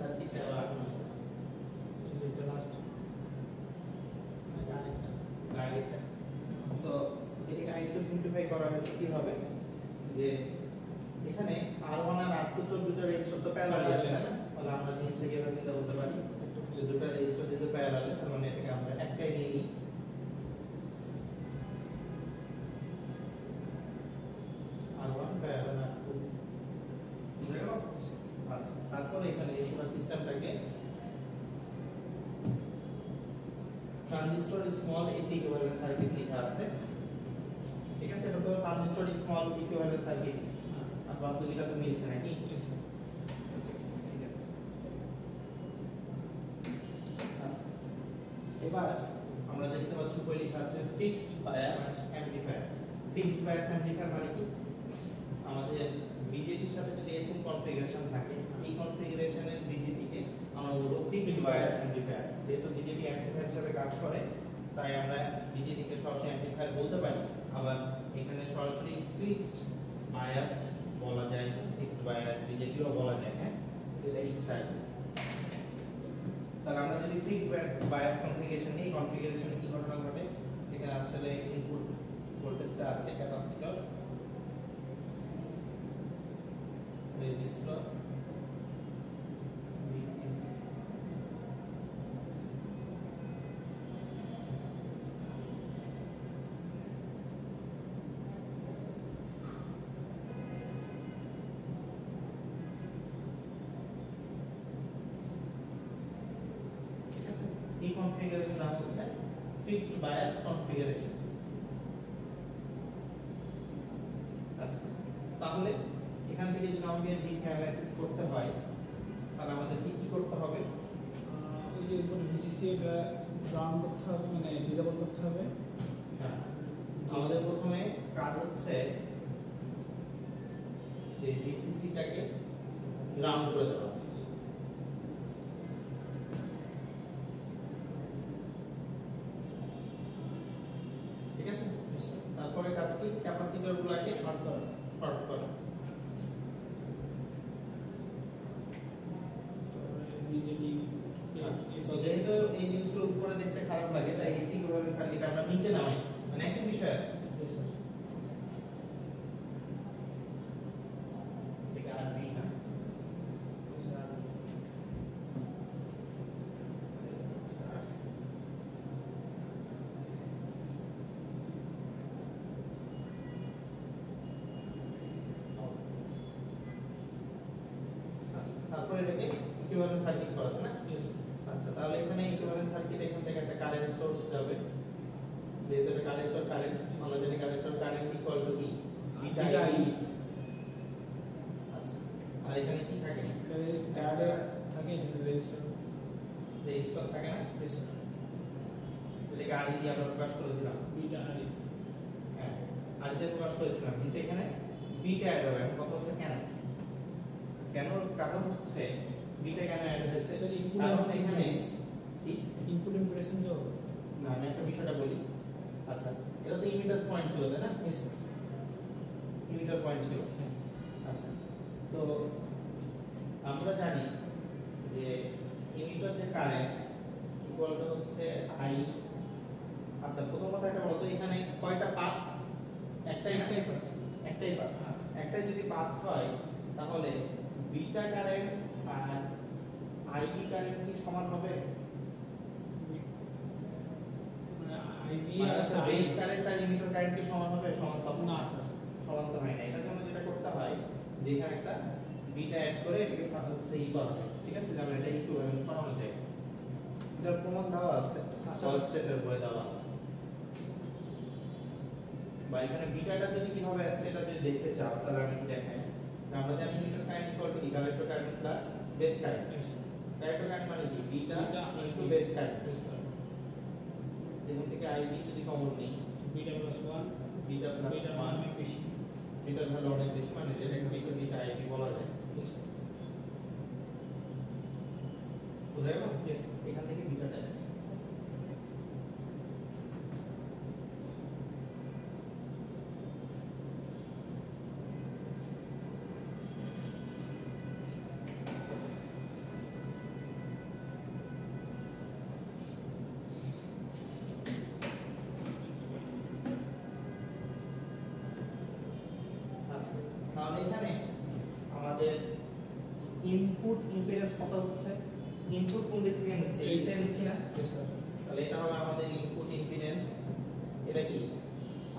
সার্কিটটা আবার যেটা লাস্ট আরেকটা। তো এটাকে আরেকটু সিম্পলিফাই করা হয়েছে কিভাবে, যে এখানে R1 আর R2 তো দুটো রেজিস্টার তো প্যারালাল আছে না, তাহলে আমরা জিনিসটাকে এভাবে চিন্তা করতে পারি যে দুটো রেজিস্টার যেহেতু প্যারালাল, তার মানে এটাকে আমরা একটাই নিয়ে নিই। R1 প্যারালাল R2 বুঝে গেল? আচ্ছা তারপরে এখানে এই পুরো সিস্টেমটাকে transistor small AC equivalent circuit লেখা আছে, ঠিক আছে? এটা তো ট্রানজিস্টর স্মল ইকুইভ্যালেন্ট সার্কিট, আর বাকিটা তো মিলছে নাকি? ঠিক আছে। আচ্ছা এবার আমরা দেখতে পাচ্ছি উপরে লেখা আছে fixed bias amplifier. Fixed bias amplifier মানে কি? আমাদের বিজেটির সাথে যদি এরকম কনফিগারেশন থাকে, এই কনফিগারেশনের বিজেটিকে আমরা বলবো ফিক্সড বায়াস অ্যামপ্লিফায়ার। যেহেতু বিজেটি অ্যামপ্লিফায়ার হিসেবে কাজ করে, তাই আমরা বিজেটিকে সরাসরি অ্যামপ্লিফায়ার বলতে পারি। আবার এখানে সরাসরি ফিক্সড বায়াসড বলা যায়, ফিক্সড বায়াস বিজেটিও বলা যায়, হ্যাঁ, এটা ইচ্ছা। তাহলে আমরা যদি ফিক্সড বায়াস কনফিগারেশন নিই, কনফিগারেশনে কি ঘটনা ঘটে? এখানে আসলে ইনপুট ভোল্টেজটা আছে ক্যাপাসিটর, রেজিস্টর, VCC, ঠিক আছে? এই কনফিগারেশন নাম হচ্ছে ফিক্সড বায়াস কনফিগারেশন। আচ্ছা তাহলে এখান থেকে যদি আমাকে ডিসি অ্যানালাইসিস করতে হয়, তাহলে আমাদের কি কি করতে হবে? ওই যে উপরে ভিসিসি এটা গ্রাউন্ড করতে হবে, মানে ডিসেবল করতে হবে। হ্যাঁ আমাদের প্রথমে কাজ হচ্ছে যে ভিসিসিটাকে গ্রাউন্ড করে দেওয়া। ঠিক আছে? তারপরে কাজ কি? ক্যাপাসিটরগুলোকে শর্ট করা। বিজেটি তো যেহেতু এই জিনিসগুলো উপরে দেখতে খারাপ লাগে, তাই এসি ইকুইভ্যালেন্ট সার্কিট আমরা নিচে নামাই, মানে একই বিষয়। এটা আর বি না, তারপরে এটাকে ইকুইভ্যালেন্ট সার্কিট করা না। আচ্ছা তাহলে এখানে ইকুইভ্যালেন্ট সার্কিট, এখান থেকে একটা কারেন্ট সোর্স যাবে, যেহেতু এটা কালেক্টর কারেন্ট, আমরা জানি কালেক্টর কারেন্ট ইকুয়াল টু কি? Beta I. আচ্ছা আর এখানে কি থাকে? ডায়োড থাকে, রেজিস্টর থাকে না? এটাকে আরই দিয়ে আমরা প্রকাশ করেছিলাম, বিটা আই। হ্যাঁ আরই দিয়ে প্রকাশ করেছিলাম, কিন্তু এখানে বিটা অ্যাড হবে। এখন কথা হচ্ছে কেন? কারণ হচ্ছে বিটা কেন অ্যাড হয়েছে? কারণ এখানে কি ইনপুট ইমপ্রেশন যে না, আমি একটা বিষয়টা বলি। আচ্ছা এটা তো ইমিটার পয়েন্ট ছিল তাই না? ইমিটার পয়েন্ট ছিল। আচ্ছা তো আমরা জানি যে ইমিটার যে কারেন্ট ইকুয়াল টু হচ্ছে আই। আচ্ছা প্রথম কথা একটা বলো তো, এখানে কয়টা পাথ? একটাই পাথ। একটাই যদি পাথ হয়, তাহলে বিটা কারেন্ট আর আইবি কারেন্ট কি সমান হবে? আইবি মানে আর হচ্ছে বেস কারেন্ট আর ইমিটার কারেন্ট কি সমান হবে? সমান তো না স্যার, সমান তো হয় না। এটার জন্য যেটা করতে হয় যে এখানে একটা বিটা অ্যাড করে এটাকে হচ্ছে ই করা হয়, ঠিক আছে? যেমন এটা ইকুইভ্যালেন্ট বানানো যায়। এটার প্রমাণ দেওয়া আছে, সলিড স্টেটের বইয়ে দেওয়া আছে। বা এখানে বিটাটা যদি কিভাবে আসছে এটা যদি দেখতে চাও তাহলে আমি দেখাই। আমরা জানি emitter current equal two collector current plus base current. Collector current মানে কি? Beta into base current. এখান থেকে আইবি যদি কমন নিই, বিটা প্লাস 1, বিটা প্লাস 1 অনেক বেশি, বিটার ভ্যালু অনেক বেশি, মানে যেটাকে হচ্ছে বিটা আইবি বলা যায়। বুঝা গেল? এখান থেকে বিটাটা আসছে। তাহলে এখানে আমাদের ইনপুট ইম্পিডেন্স কত হচ্ছে? ইনপুট কোন দিক থেকে নিচ্ছে? এইটা নিচ্ছি না? তাহলে এটা হবে আমাদের ইনপুট ইম্পিডেন্স। এটা কি?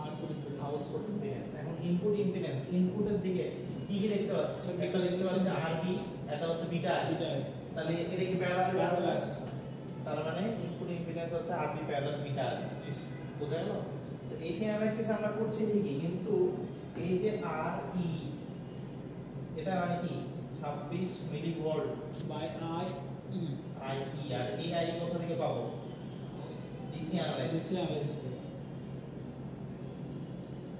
Output impedance. এখন ইনপুট ইম্পিডেন্স, ইনপুটের দিকে কি কি দেখতে পাচ্ছি? একটা দেখতে পাচ্ছি আরবি, এটা হচ্ছে বিটা আরবি। তাহলে এটা কি প্যারালাল আছে? তার মানে ইনপুট ইম্পিডেন্স হচ্ছে আরবি প্যারালাল বিটা আরবি। বুঝা গেল? তো এসি অ্যানালাইসিস আমরা করছি ঠিকই, কিন্তু এই যে আর ই এটা মানে কি 26 মিলিভোল্ট বাই আই ই, আর এই আই কোথা থেকে পাবো? DC analysis.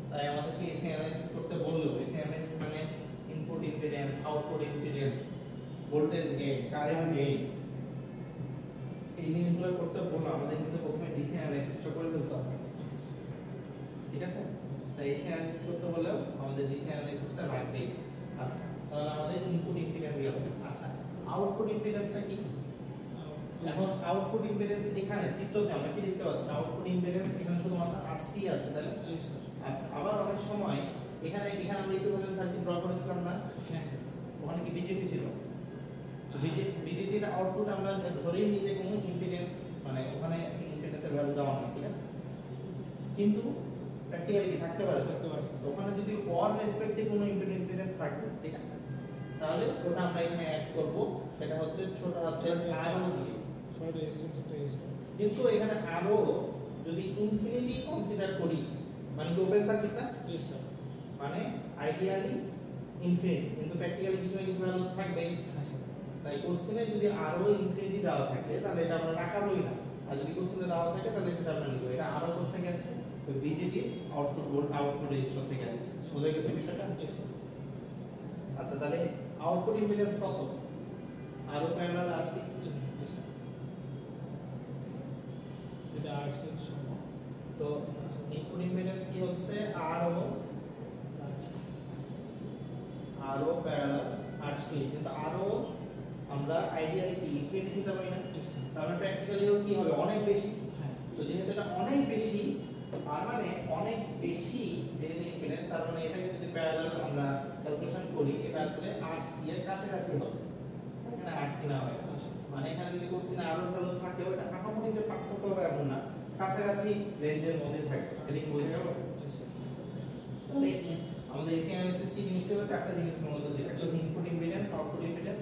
তাই আমাদেরকে এসি অ্যানালাইসিস করতে বললো। এসি অ্যানালাইসিস মানে input impedance, output impedance, voltage gain, current gain, এই জিনিসগুলো করতে বললো। আমাদের কিন্তু প্রথমে ডিসি অ্যানালাইসিসটা করে ফেলতে হবে, ঠিক আছে? তাই এসি অ্যানালাইসিস করতে হলেও আমাদের ডিসি অ্যানালাইসিসটা লাগবেই। আচ্ছা, তাহলে আমাদের ইনপুট ইম্পিডেন্স গেল। আচ্ছা, আউটপুট ইম্পিডেন্সটা কি? এখন আউটপুট ইম্পিডেন্স এখানে চিত্রতে আমরা কি দেখতে পাচ্ছি? আউটপুট ইম্পিডেন্স এখানে শুধুমাত্র আরসি আছে, তাই না? আচ্ছা, আবার অনেক সময় এখানে আমরা ইকুইভ্যালেন্ট সার্কিট ড্র করেছিলাম না? ওখানে কি বিজেটি ছিল? বিজেটির আউটপুট আমরা ধরেই নিই যে কোনো ইম্পিডেন্স, মানে ওখানে ইম্পিডেন্সের ভ্যালু দেওয়া হয়, ঠিক আছে? কিন্তু প্র্যাকটিক্যালি কি থাকতে পারে? ওখানে যদি ওর রেসপেক্টে কোনো ইম্পিডেন্স থাকে, ঠিক আছে, তাহলে ওটা আমরা এখানে অ্যাড করব। সেটা হচ্ছে ছোট হাতের আরও দিয়ে। কিন্তু এখানে আরও যদি ইনফিনিটি কনসিডার করি, মানে কি ওপেন সার্কিট না? মানে আইডিয়ালি ইনফিনিটি, কিন্তু প্র্যাকটিক্যালি কিছু না কিছু ভ্যালু থাকবেই। তাই কোশ্চেনে যদি আরও ইনফিনিটি দেওয়া থাকে তাহলে এটা আমরা রাখাবই না, আর যদি কোশ্চেনে দেওয়া থাকে তাহলে সেটা আমরা নিব। এটা আরও কোথা থেকে আসছে? ওই BJD output volt, output register থেকে আসছে। বুঝে গেছে বিষয়টা? আচ্ছা, তাহলে আউটপুট ইম্পিডেন্স কত? আরও প্যারালাল আরসি। এটা আরসি সমান, তো ইনপুট ইম্পিডেন্স কি হচ্ছে? আরও প্যারালাল আরসি। কিন্তু আরও আমরা আইডিয়ালি কি ইনফিনিটি চিন্তা পাই না? তার মানে প্র্যাকটিক্যালিও কি হবে? অনেক বেশি। তো যেহেতু এটা অনেক বেশি, তার মানে অনেক বেশি যেহেতু ইম্পিডেন্স, তার মানে এটাকে যদি প্যারালাল আমরা ক্যালকুলেশন করি, এটা আসলে আরসি এর কাছাকাছি হবে। এখানে আরসি না হয়, মানে এখানে যদি কোশ্চেনে আরো ভ্যালু থাকে, ওটা আকামুটি যে পার্থক্য হবে এমন না, কাছাকাছি রেঞ্জের মধ্যে থাকবে। এটা কি বুঝে গেল? তাহলে আমাদের এসি অ্যানালাইসিস কি জিনিস ছিল? চারটা জিনিস মূলত ছিল। একটা হচ্ছে input impedance, output impedance,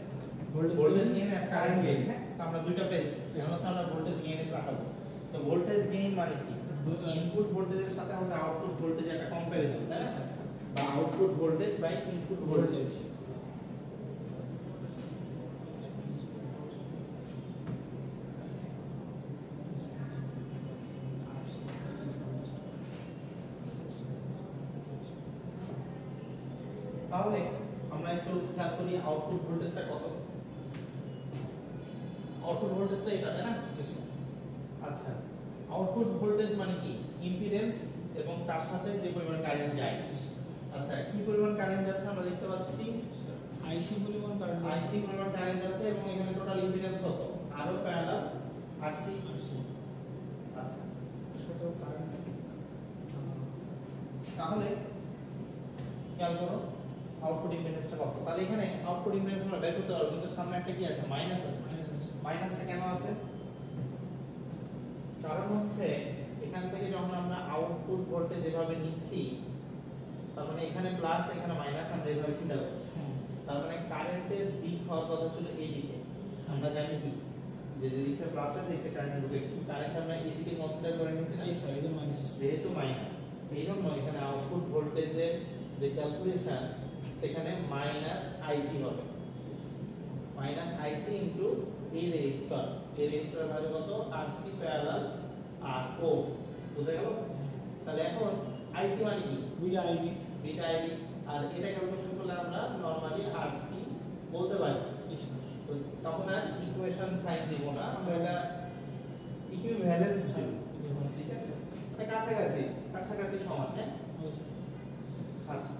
voltage gain আর কারেন্ট গেইন। হ্যাঁ, তো আমরা দুইটা পেয়েছি। এখন হচ্ছে আমরা ভোল্টেজ গেইনের রাখাবো। তো ভোল্টেজ গেইন মানে কি? ইনপুট ভোল্টেজের সাথে আমাদের আউটপুট ভোল্টেজ একটা কম্পারিজন, তাই না? বা output voltage by input voltage. তাহলে আমরা একটু খেয়াল করি আউটপুট ভোল্টেজটা কত? আউটপুট ভোল্টেজটা এটা, তাই না? আচ্ছা, আউটপুট ভোল্টেজ মানে কি? ইম্পিডেন্স এবং তার সাথে যে পরিমাণ কারেন্ট যায়। আচ্ছা, কি পরিমাণ কারেন্ট যাচ্ছে আমরা দেখতে পাচ্ছি? আইসি পরিমাণ কারেন্ট যাচ্ছে, এবং এখানে টোটাল ইম্পিডেন্স কত? আরও প্যারালাল আরসি। আচ্ছা, টোটাল কারেন্ট। তাহলে খেয়াল করো আউটপুট ইম্পিডেন্সটা কত? তাহলে এখানে আউটপুট ইম্পিডেন্স আমরা বের করতে পারবো, কিন্তু সামনে একটা কি আছে? মাইনাস আছে। মাইনাসটা কেন আছে? কারণ হচ্ছে এখান থেকে যখন আমরা আউটপুট ভোল্টেজ যেভাবে নিচ্ছি, তার মানে এখানে প্লাস এখানে মাইনাস, আমরা এইভাবে চিন্তা করছি। তার মানে কারেন্টের দিক হওয়ার কথা ছিল এই দিকে। আমরা জানি কি যে দিকে প্লাস হয় দিকে কারেন্ট ঢুকে, কারেন্ট আমরা এই দিকে কনসিডার করে নিচ্ছি না, যেহেতু মাইনাস, এই জন্য এখানে আউটপুট ভোল্টেজের যে ক্যালকুলেশন সেখানে মাইনাস আইসি হবে, মাইনাস আইসি ইনটু এই রেজিস্টার। এই রেজিস্টারের ভ্যালু কত? RC parallel R O. বুঝা গেল? তাহলে এখন আইসি মানে কি? Beta IB. Beta IB. আর এটা ক্যালকুলেশন করলে আমরা নরমালি আরসি বলতে পারি। তো তখন আর ইকুয়েশন সাইন দিব না, আমরা এটা ইকুইভ্যালেন্স দেব। ঠিক আছে, মানে কাছাকাছি কাছাকাছি সমান। হ্যাঁ, আচ্ছা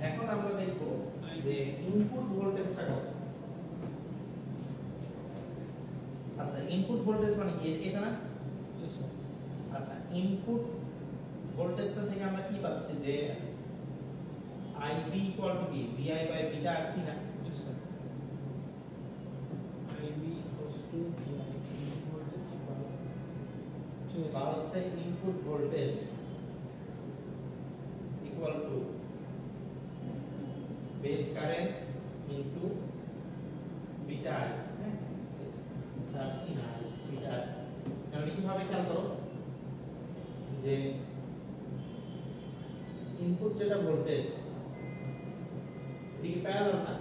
এখন আমরা দেখব যে ইনপুট ভোল্টেজটা কত। আচ্ছা ইনপুট ভোল্টেজ মানে কি? এটা না? আচ্ছা ইনপুট ভোল্টেজটা থেকে আমরা কি পাচ্ছি যে IB ইকুয়াল টু কি? VI বাই বিটা RC না? IB equals to VI input voltage বা হচ্ছে input voltage equal to base current into beta I। হ্যাঁ, RC না বিটা I। তাহলে কিভাবে খেয়াল করো যে ইনপুট যেটা ভোল্টেজ এটা প্যারালাল না?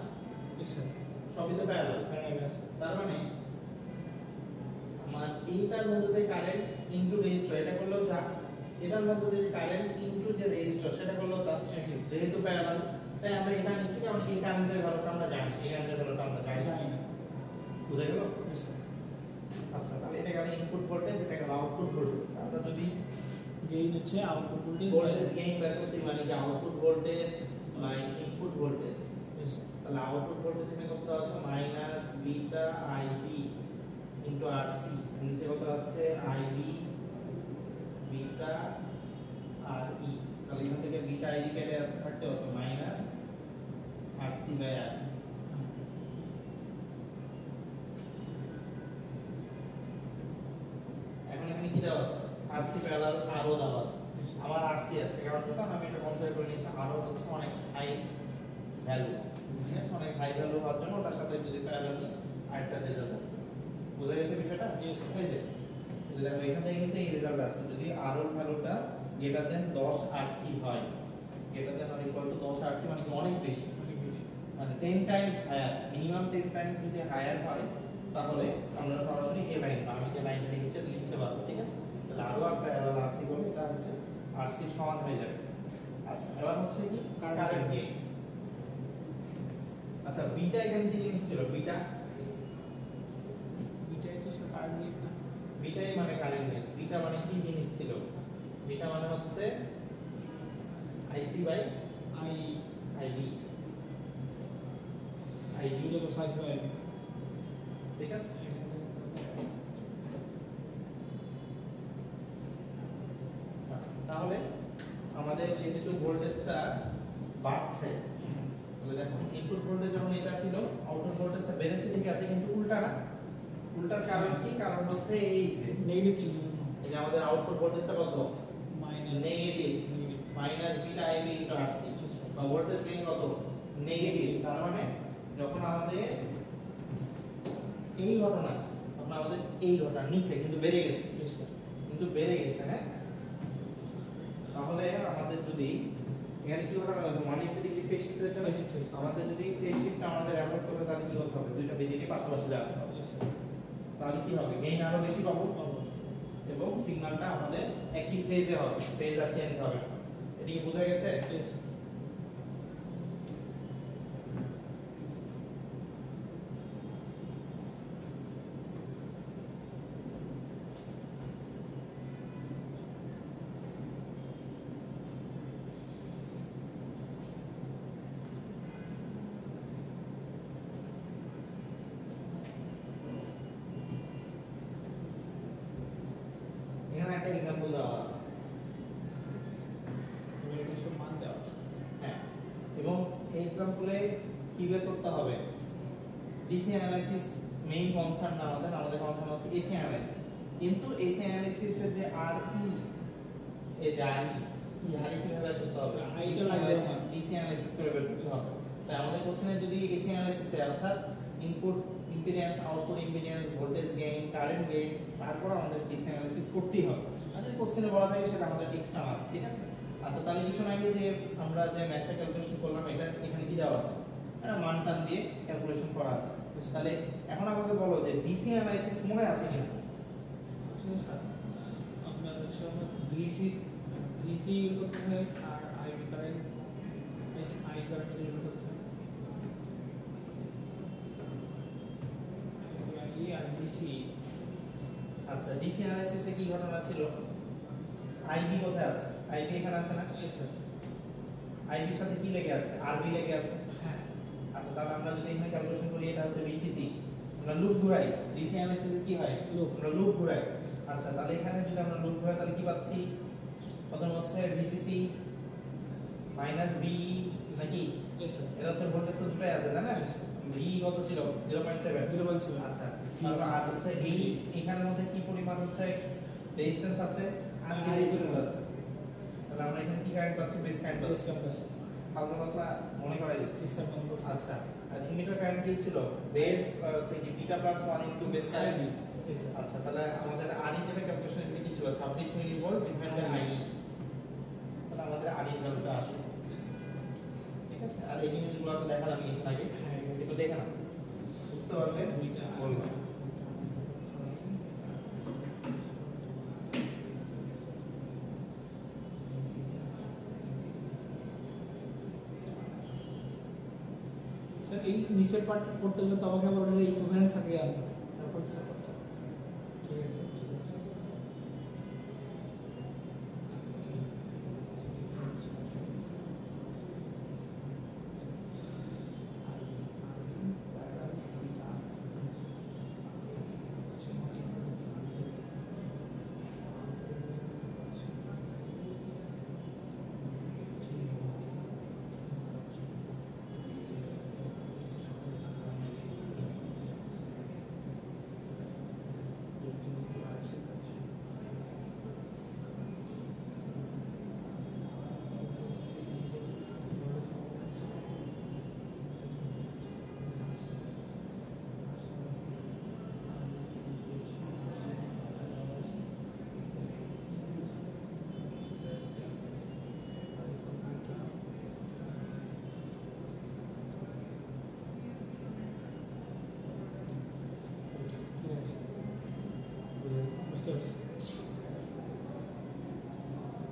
সবই তো প্যারালাল। তার মানে আমার এইটার মধ্যে দিয়ে কারেন্ট ইনটু রেজিস্টর এটা করলেও যা, এটার মধ্যে দিয়ে কারেন্ট ইনটু যে রেজিস্টর সেটা করলেও তা, যেহেতু প্যারালাল তাই আমরা এটা নিচ্ছি, কারণ এই কারেন্টের ভ্যালুটা আমরা জানি, এই কারেন্টের ভ্যালুটা আমরা জানি না। বুঝা গেল? আচ্ছা তাহলে এটা গেল ইনপুট ভোল্টেজ, এটা গেল আউটপুট ভোল্টেজ। আমরা যদি গেইন হচ্ছে আউটপুট ভোল্টেজ, ভোল্টেজ গেইন বের করতে মানে কি output voltage by input voltage. তাহলে আউটপুট ভোল্টেজ এখানে কত আছে? Minus beta IB into RC, নিচে কত আছে? IB beta R E. তাহলে এখান থেকে বিটা আইবি কেটে আছে, থাকতে হবে মাইনাস আরসি বাই আর। এখন এখানে কি দেওয়া আছে? আরসি প্যারালাল আরও দেওয়া আছে। আমার আরসি আছে কারণ কি? কারণ আমি এটা কনসিডার করে নিয়েছি আরও হচ্ছে অনেক হাই ভ্যালু। ঠিক আছে, অনেক হাই ভ্যালু হওয়ার জন্য ওটার সাথে যদি প্যারালাল নিই আরেকটা রেজাল্ট হবে। বুঝা গেছে বিষয়টা? এই যে দেখো এখান থেকে কিন্তু এই রেজাল্ট আসছে, যদি আর এর ভ্যালুটা গ্রেটার দেন 10 আরসি হয়, greater than or equal to 10 RC মানে কি অনেক বেশি, মানে 10 টাইমস হায়ার, মিনিমাম 10 টাইমস যদি হায়ার হয় তাহলে আমরা সরাসরি এই লাইন বা আমি যে লাইনটা লিখেছি লিখতে পারবো। ঠিক আছে, তাহলে আরো আর প্যারালাল আরসি করলে এটা হচ্ছে আরসি সমান হয়ে যাবে। আচ্ছা এবার হচ্ছে কি কারেন্ট গেইন। আচ্ছা বিটা এখানে কি জিনিস ছিল? বিটা তো স্যার কারেন্ট গেইন না, বিটাই মানে কারেন্ট গেইন। বিটা মানে কি জিনিস ছিল? বিটা মানে হচ্ছে আইসি বাই আইবি, আইবি এটা তো সাইজ হয়। ঠিক আছে, আচ্ছা তাহলে আমাদের যেহেতু ভোল্টেজটা বাড়ছে, তাহলে দেখো ইনপুট ভোল্টেজ যখন এটা ছিল আউটপুট ভোল্টেজটা বেড়েছে, ঠিক আছে, কিন্তু উল্টা না। উল্টার কারণ কি? কারণ হচ্ছে এই যে নেগেটিভ চিহ্ন, এই যে আমাদের আউটপুট ভোল্টেজটা কত? Minus negative, minus beta IB into RC, বা ভোল্টেজ গেইন কত? নেগেটিভ। তার মানে যখন আমাদের এই ঘটনা, তখন আমাদের এই ঘটনা নিচে কিন্তু বেড়ে গেছে, কিন্তু বেড়ে গেছে। হ্যাঁ, তাহলে আমাদের যদি এখানে কি ঘটনা হচ্ছে? 180 ডিগ্রি ফেজ শিফট হয়েছে না? আমাদের যদি ফেজ শিফটটা আমাদের অ্যাভয়েড করতে তাহলে কি করতে হবে? দুইটা বেজিটি পাশাপাশি রাখতে হবে। তাহলে কি হবে? গেইন আরো বেশি পাবো এবং সিগন্যালটা আমাদের একই ফেজে হবে, ফেজ আর চেঞ্জ হবে না। এটা কি বোঝা গেছে? এখানে একটা एग्जांपल দেওয়া আছে, এটা সব মান দেওয়া আছে। হ্যাঁ, এবং এই एग्जांपले কি বের করতে হবে? ডিসি অ্যানালাইসিস মেইন কনসার্ন না আমাদের, আমাদের কনসার্ন হচ্ছে এসি অ্যানালাইসিস। কিন্তু এসি অ্যানালাইসিসের যে আর ই এই যে আই কিভাবে বের করতে হবে আইটা লাগবে ডিসি অ্যানালাইসিস করে বের করতে হবে তাই আমাদের কোশ্চেনে যদি এসি অ্যানালাইসিসে অর্থাৎ input impedance output impedance voltage gain current gain তারপর আমাদের ডিসি অ্যানালাইসিস করতেই হবে আর যদি কোশ্চেনে বলা থাকে সেটা আমাদের এক্সট্রা মার্ক ঠিক আছে আচ্ছা তাহলে কিছু আগে যে আমরা যে ম্যাথটা ক্যালকুলেশন করলাম এটা এখানে কি দেওয়া আছে এটা মান টান দিয়ে ক্যালকুলেশন করা আছে তাহলে এখন আমাকে বলো যে ডিসি অ্যানালাইসিস মনে আছে কিনা আসলে স্যার আপনার হচ্ছে আমার ভিসি করতে হয় আর IB current I current use করতে হয় আই আর ভিসি আচ্ছা ডিসি অ্যানালাইসিসে কি ঘটনা ছিল আইবি কোথায় আছে আইবি এখানে আছে না এই স্যার আইবির সাথে কি লেগে আছে আরবি লেগে আছে হ্যাঁ আচ্ছা তাহলে আমরা যদি এখানে ক্যালকুলেশন করি এটা হচ্ছে ভিসিসি আমরা লুপ ঘুরাই ডিসি অ্যানালাইসিসে কি হয় লুপ আমরা লুপ ঘুরাই আচ্ছা তাহলে এখানে যদি আমরা লুপ ঘুরাই তাহলে কি পাচ্ছি প্রথম হচ্ছে ভিসিসি মাইনাস ভি নাকি এই স্যার এটা হচ্ছে ভোল্টেজ তো দুটোই আছে তাই না ভি কত ছিল 0.7 0.7 আচ্ছা তারপর আর হচ্ছে এই এখানের মধ্যে কি পরিমাণ হচ্ছে রেজিস্ট্যান্স আছে আর কি রেজিস্ট্যান্স আছে তাহলে আমরা এখানে কি কারেন্ট পাচ্ছি বেস কারেন্ট পাচ্ছি হালকা পাতলা মনে করাই দিচ্ছি আচ্ছা আর ইমিটার কারেন্ট কি ছিল বেস হচ্ছে কি beta plus 1 into base current আচ্ছা তাহলে আমাদের আরই যেটা ক্যালকুলেশন এখানে কি ছিল 26 মিলিভোল্ট ডিভাইড বাই আই তাহলে আমাদের আরই ভ্যালুটা আসে ঠিক আছে আর এই জিনিসগুলো তো দেখালাম কিছু আগে একটু দেখে নাও বুঝতে পারলে বলবো স্যার এই নিচের পার্ট করতে গেলে তো আমাকে আবার ওটা ইকুইভ্যালেন্স সার্কিট আনতে হবে তারপর কিছু করতে হবে ঠিক আছে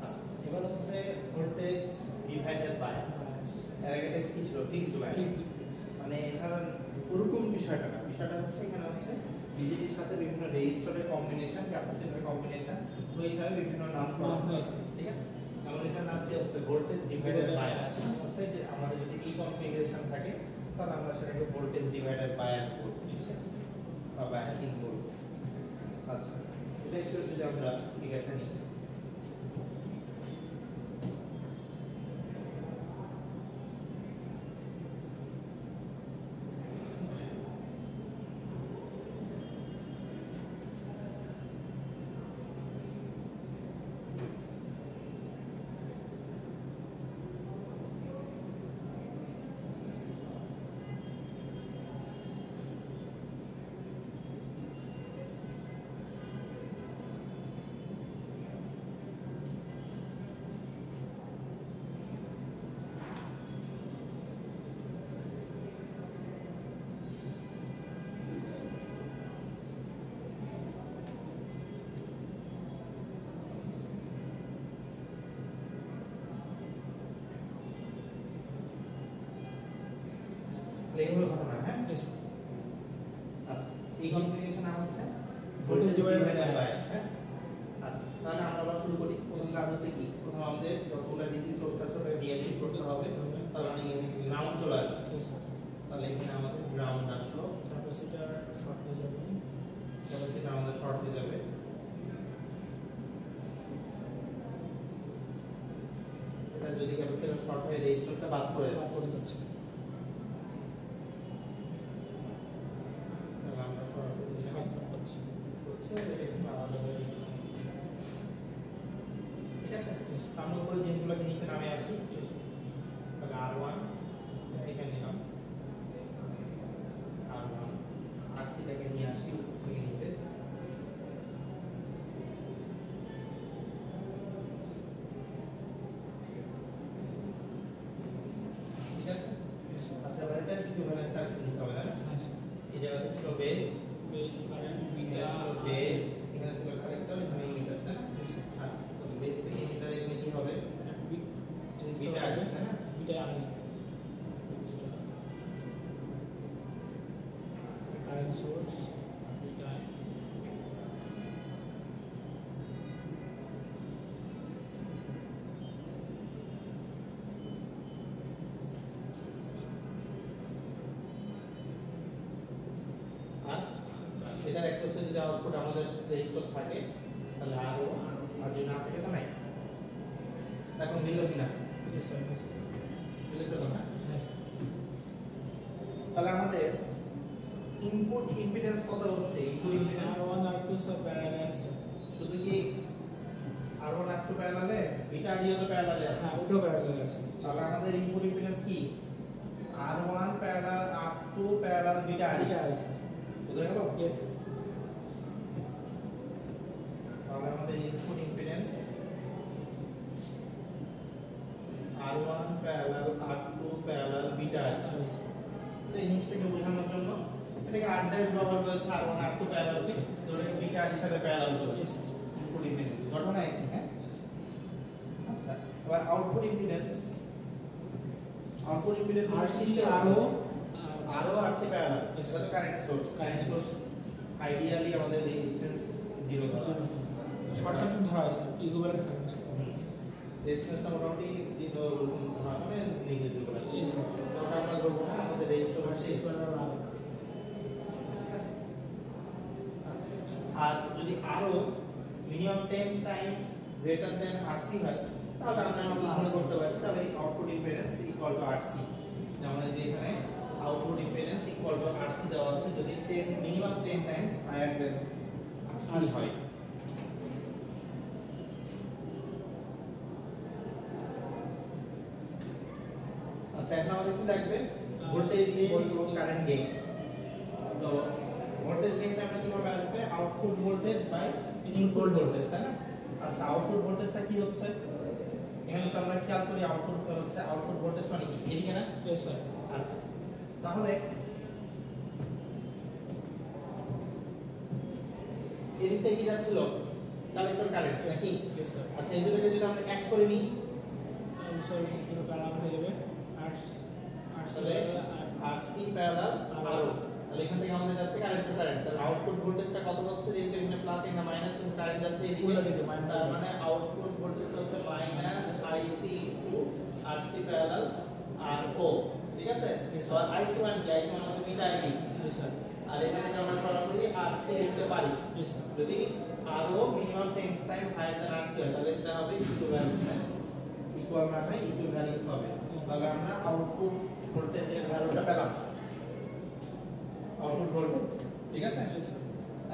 আচ্ছা এবার হচ্ছে ভোল্টেজ ডিভাইডেড বায়াস এর আগে এটা কি ছিল ফিক্সড বায়াস মানে এখানে ওরকম বিষয়টা না বিষয়টা হচ্ছে এখানে হচ্ছে বিজেটির সাথে বিভিন্ন রেজিস্টরের কম্বিনেশন ক্যাপাসিটরের কম্বিনেশন তো এই হিসাবে বিভিন্ন নাম করা হয়েছে ঠিক আছে যেমন এটা নাম কি হচ্ছে ভোল্টেজ ডিভাইডেড বায়াস হচ্ছে যে আমাদের যদি এই কনফিগারেশন থাকে তাহলে আমরা সেটাকে ভোল্টেজ ডিভাইডেড বায়াস বলবো ঠিক আছে বা বায়াসিং বলবো আচ্ছা এটা একটু যদি আমরা ফিগারটা নিই এগুলো ঘটনা হ্যাঁ আচ্ছা এই কনফিগারেশন নাম হচ্ছে ভোল্টেজ ডিভাইডার বায়াস হ্যাঁ আচ্ছা তাহলে আমরা আবার শুরু করি প্রথম কাজ হচ্ছে কি প্রথম আমাদের যতগুলো ডিসি সোর্স আছে ওটা ডিএলসি করতে হবে তাহলে আমি গ্রাউন্ড চলে আসবে তাহলে এখানে আমাদের গ্রাউন্ড আসলো ক্যাপাসিটর শর্ট হয়ে যাবে ক্যাপাসিটর আমাদের শর্ট হয়ে যাবে এটা যদি ক্যাপাসিটর শর্ট হয়ে রেজিস্টরটা বাদ করে যাচ্ছে ঠিক আছে নামে আসি, তাহলে R1 এখানে নিলাম, R1 RC টাকে নিয়ে আসি থেকে নিচে, ঠিক আছে। আচ্ছা এবার এটা ইকুইভ্যালেন্স আর কি হবে তাই না? এই জায়গাতে ছিল বেস কারেন্ট বিটা ছিল বেস, এখানে ছিল কারেক্টর, এখানে ইমিটার তাই না? আচ্ছা তো বেস থেকে ইমিটার এখানে কি হবে? বিটা আগে তাই না? বিটা আগে কারেন্ট সোর্স বিটা এটার এক কোশ্চেন যদি আউটপুট আমাদের রেজিস্টার থাকে তাহলে আরো, আর যদি না থাকে তো নাই। এখন দিল কিনা? দিলেছে তো না? তাহলে আমাদের ইনপুট ইম্পিডেন্স কত হচ্ছে? ইনপুট ইম্পিডেন্স R1 R2 সব প্যারালাল আছে, শুধু কি R1 R2 প্যারালালে, বিটা ডিও তো প্যারালালে আছে। হ্যাঁ ওটাও প্যারালাল আছে। তাহলে আমাদের ইনপুট ইম্পিডেন্স কি? R1 parallel R2 parallel beta I আছে, বুঝা গেল? यस। তাহলে আমাদের input impedance R1 parallel R2 parallel beta I. তো এই জিনিসটাকে বোঝানোর জন্য এটাকে R ড্যাশ ব্যবহার করেছে, R1 R2 প্যারালাল কে ধরে বিটা আই এর সাথে প্যারালাল করেছে। ইনপুট ইম্পিডেন্স ঘটনা একই, হ্যাঁ। আচ্ছা এবার আউটপুট ইম্পিডেন্স RC আরো RC প্যারালাল, এটা তো কারেন্ট সোর্স আইডিয়ালি আমাদের রেজিস্ট্যান্স 0 ধরা, শর্ট সার্কিট ধরা আছে, ইকুইভ্যালেন্ট সার্কিট। রেজিস্ট্যান্সটা মোটামুটি 0 ধরা মানে নেগলিজিবল, यस ওটা আমরা ধরবো না, আমাদের রেজিস্টার RC হচ্ছে। প্যারালাল আর আচ্ছা আর যদি আরো minimum 10 times greater than RC হয় তাহলে আমরা ইগনোর করতে পারি, তাহলে output impedance equal to RC। যেমন এই যে এখানে output impedance equal to RC দেওয়া আছে, যদি 10 minimum 10 times higher than RC হয়। আচ্ছা এখন আমাদের কি লাগবে? ভোল্টেজ গেইন এবং কারেন্ট গেইন। তো ভোল্টেজ গেইনটা আমরা কিভাবে আসবে? Output voltage by input voltage, তাই না? আচ্ছা আউটপুট ভোল্টেজটা কি হচ্ছে? এখানে তো আমরা খেয়াল করি আউটপুট হচ্ছে, আউটপুট ভোল্টেজ মানে কি এদিকে না? Yes sir. আচ্ছা তাহলে এদিক থেকে কি যাচ্ছিল? কালেক্টর কারেন্ট নাকি? Yes sir. আচ্ছা এই দুটোকে যদি আমরা এক করে নিই সরি পুরো প্যারালাল হয়ে যাবে। তাহলে RC প্যারালাল আরো, তাহলে এখান থেকে আমাদের যাচ্ছে কারেন্টের কারেন্ট, তাহলে আউটপুট ভোল্টেজটা কত হচ্ছে? যেহেতু এখানে প্লাস এখানে মাইনাস, কিন্তু কারেন্ট যাচ্ছে এদিকে, তার মানে আউটপুট ভোল্টেজটা হচ্ছে minus IC into RC parallel RO, ঠিক আছে? আর IC মানে কি? IC মানে হচ্ছে বিটা আই, यस স্যার। আর এখানে আমরা সরাসরি RC লিখতে পারি। Yes sir. যদি RO minimum 10 time higher than RC হয় তাহলে এটা হবে ইকুইভ্যালেন্স, ইকুয়াল না হয় ইকুইভ্যালেন্স হবে। তাহলে আমরা আউটপুট ভোল্টেজের ভ্যালুটা পেলাম, আউটপুট ভোল্টেজ, ঠিক আছে?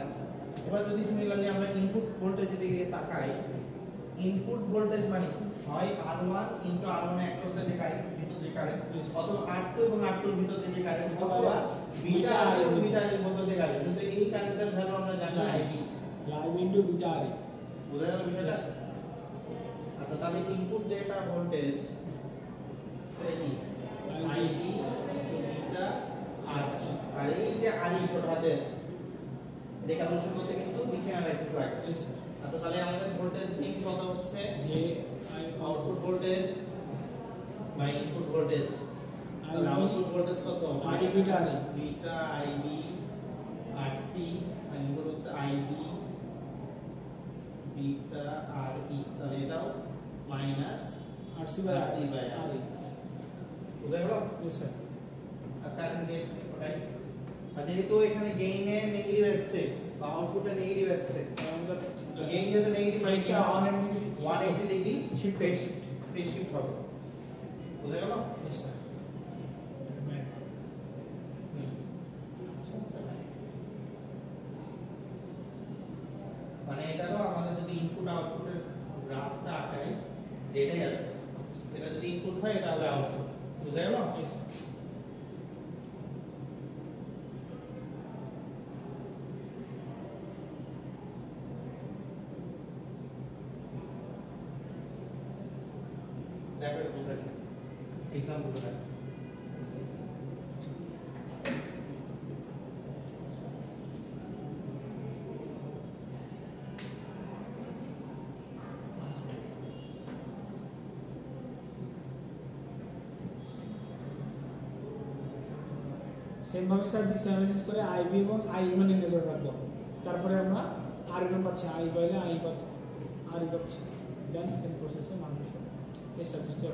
আচ্ছা এবার যদি সিমিলারলি আমরা ইনপুট ভোল্টেজের দিকে তাকাই, ইনপুট ভোল্টেজ মানে হয় R1 ইনটু R1 এর অ্যাক্রসে যে কারেন্ট, ভিতর যে কারেন্ট, অথবা R2 এবং R2 এর ভিতর যে কারেন্ট, অথবা বিটা আর এবং বিটা এর মধ্যে যে কারেন্ট। কিন্তু এই কারেন্টের ভ্যালু আমরা জানি IB, লাইভ ইনটু বিটা আর। বুঝা গেল বিষয়টা? আচ্ছা তাহলে ইনপুট যেটা ভোল্টেজ সেটা কি? IB ইনটু বিটা আর ই, আর এই যে আর ই ছোট হাতের এটা ক্যালকুলেশন করতে কিন্তু ডিসি অ্যানালাইসিস লাগে। Yes sir. আচ্ছা তাহলে আমাদের ভোল্টেজ গেইন কত হচ্ছে? যে output voltage by input voltage, তাহলে আউটপুট ভোল্টেজ কত? IB beta R E. Beta IB RC আর ইনপুট হচ্ছে IB বিটা আর ই, তাহলে এটাও minus RC RC by R. R. বুঝা গেল? Yes sir. আর কারেন্ট গেইন ওটাই। আর যেহেতু এখানে গেইনে নেগেটিভ আসছে বা আউটপুটে নেগেটিভ আসছে, আমাদের তো গেইন যেহেতু নেগেটিভ আসছে 180 ডিগ্রি ফেজ শিফট হবে। বুঝা গেল? Yes sir. মানে এটারও আমাদের যদি ইনপুট আউটপুটের গ্রাফটা আঁকাই এটাই আসবে। এটা যদি ইনপুট হয় এটা হবে আউটপুট বুঝা গেল Yes, sir. দেখো এটা বুঝা গেল এক্সাম্পল বুঝা গেল সেম ভাবে স্যার ডিসি অ্যানালাইসিস করে আইবি এবং আই মানে নেগেটিভ রাখবো তারপরে আমরা আর এর পাচ্ছি আই পাইলে আই কত আর পাচ্ছি দেন সেম প্রসেসে মান বসাবো এই সার্ভিসটা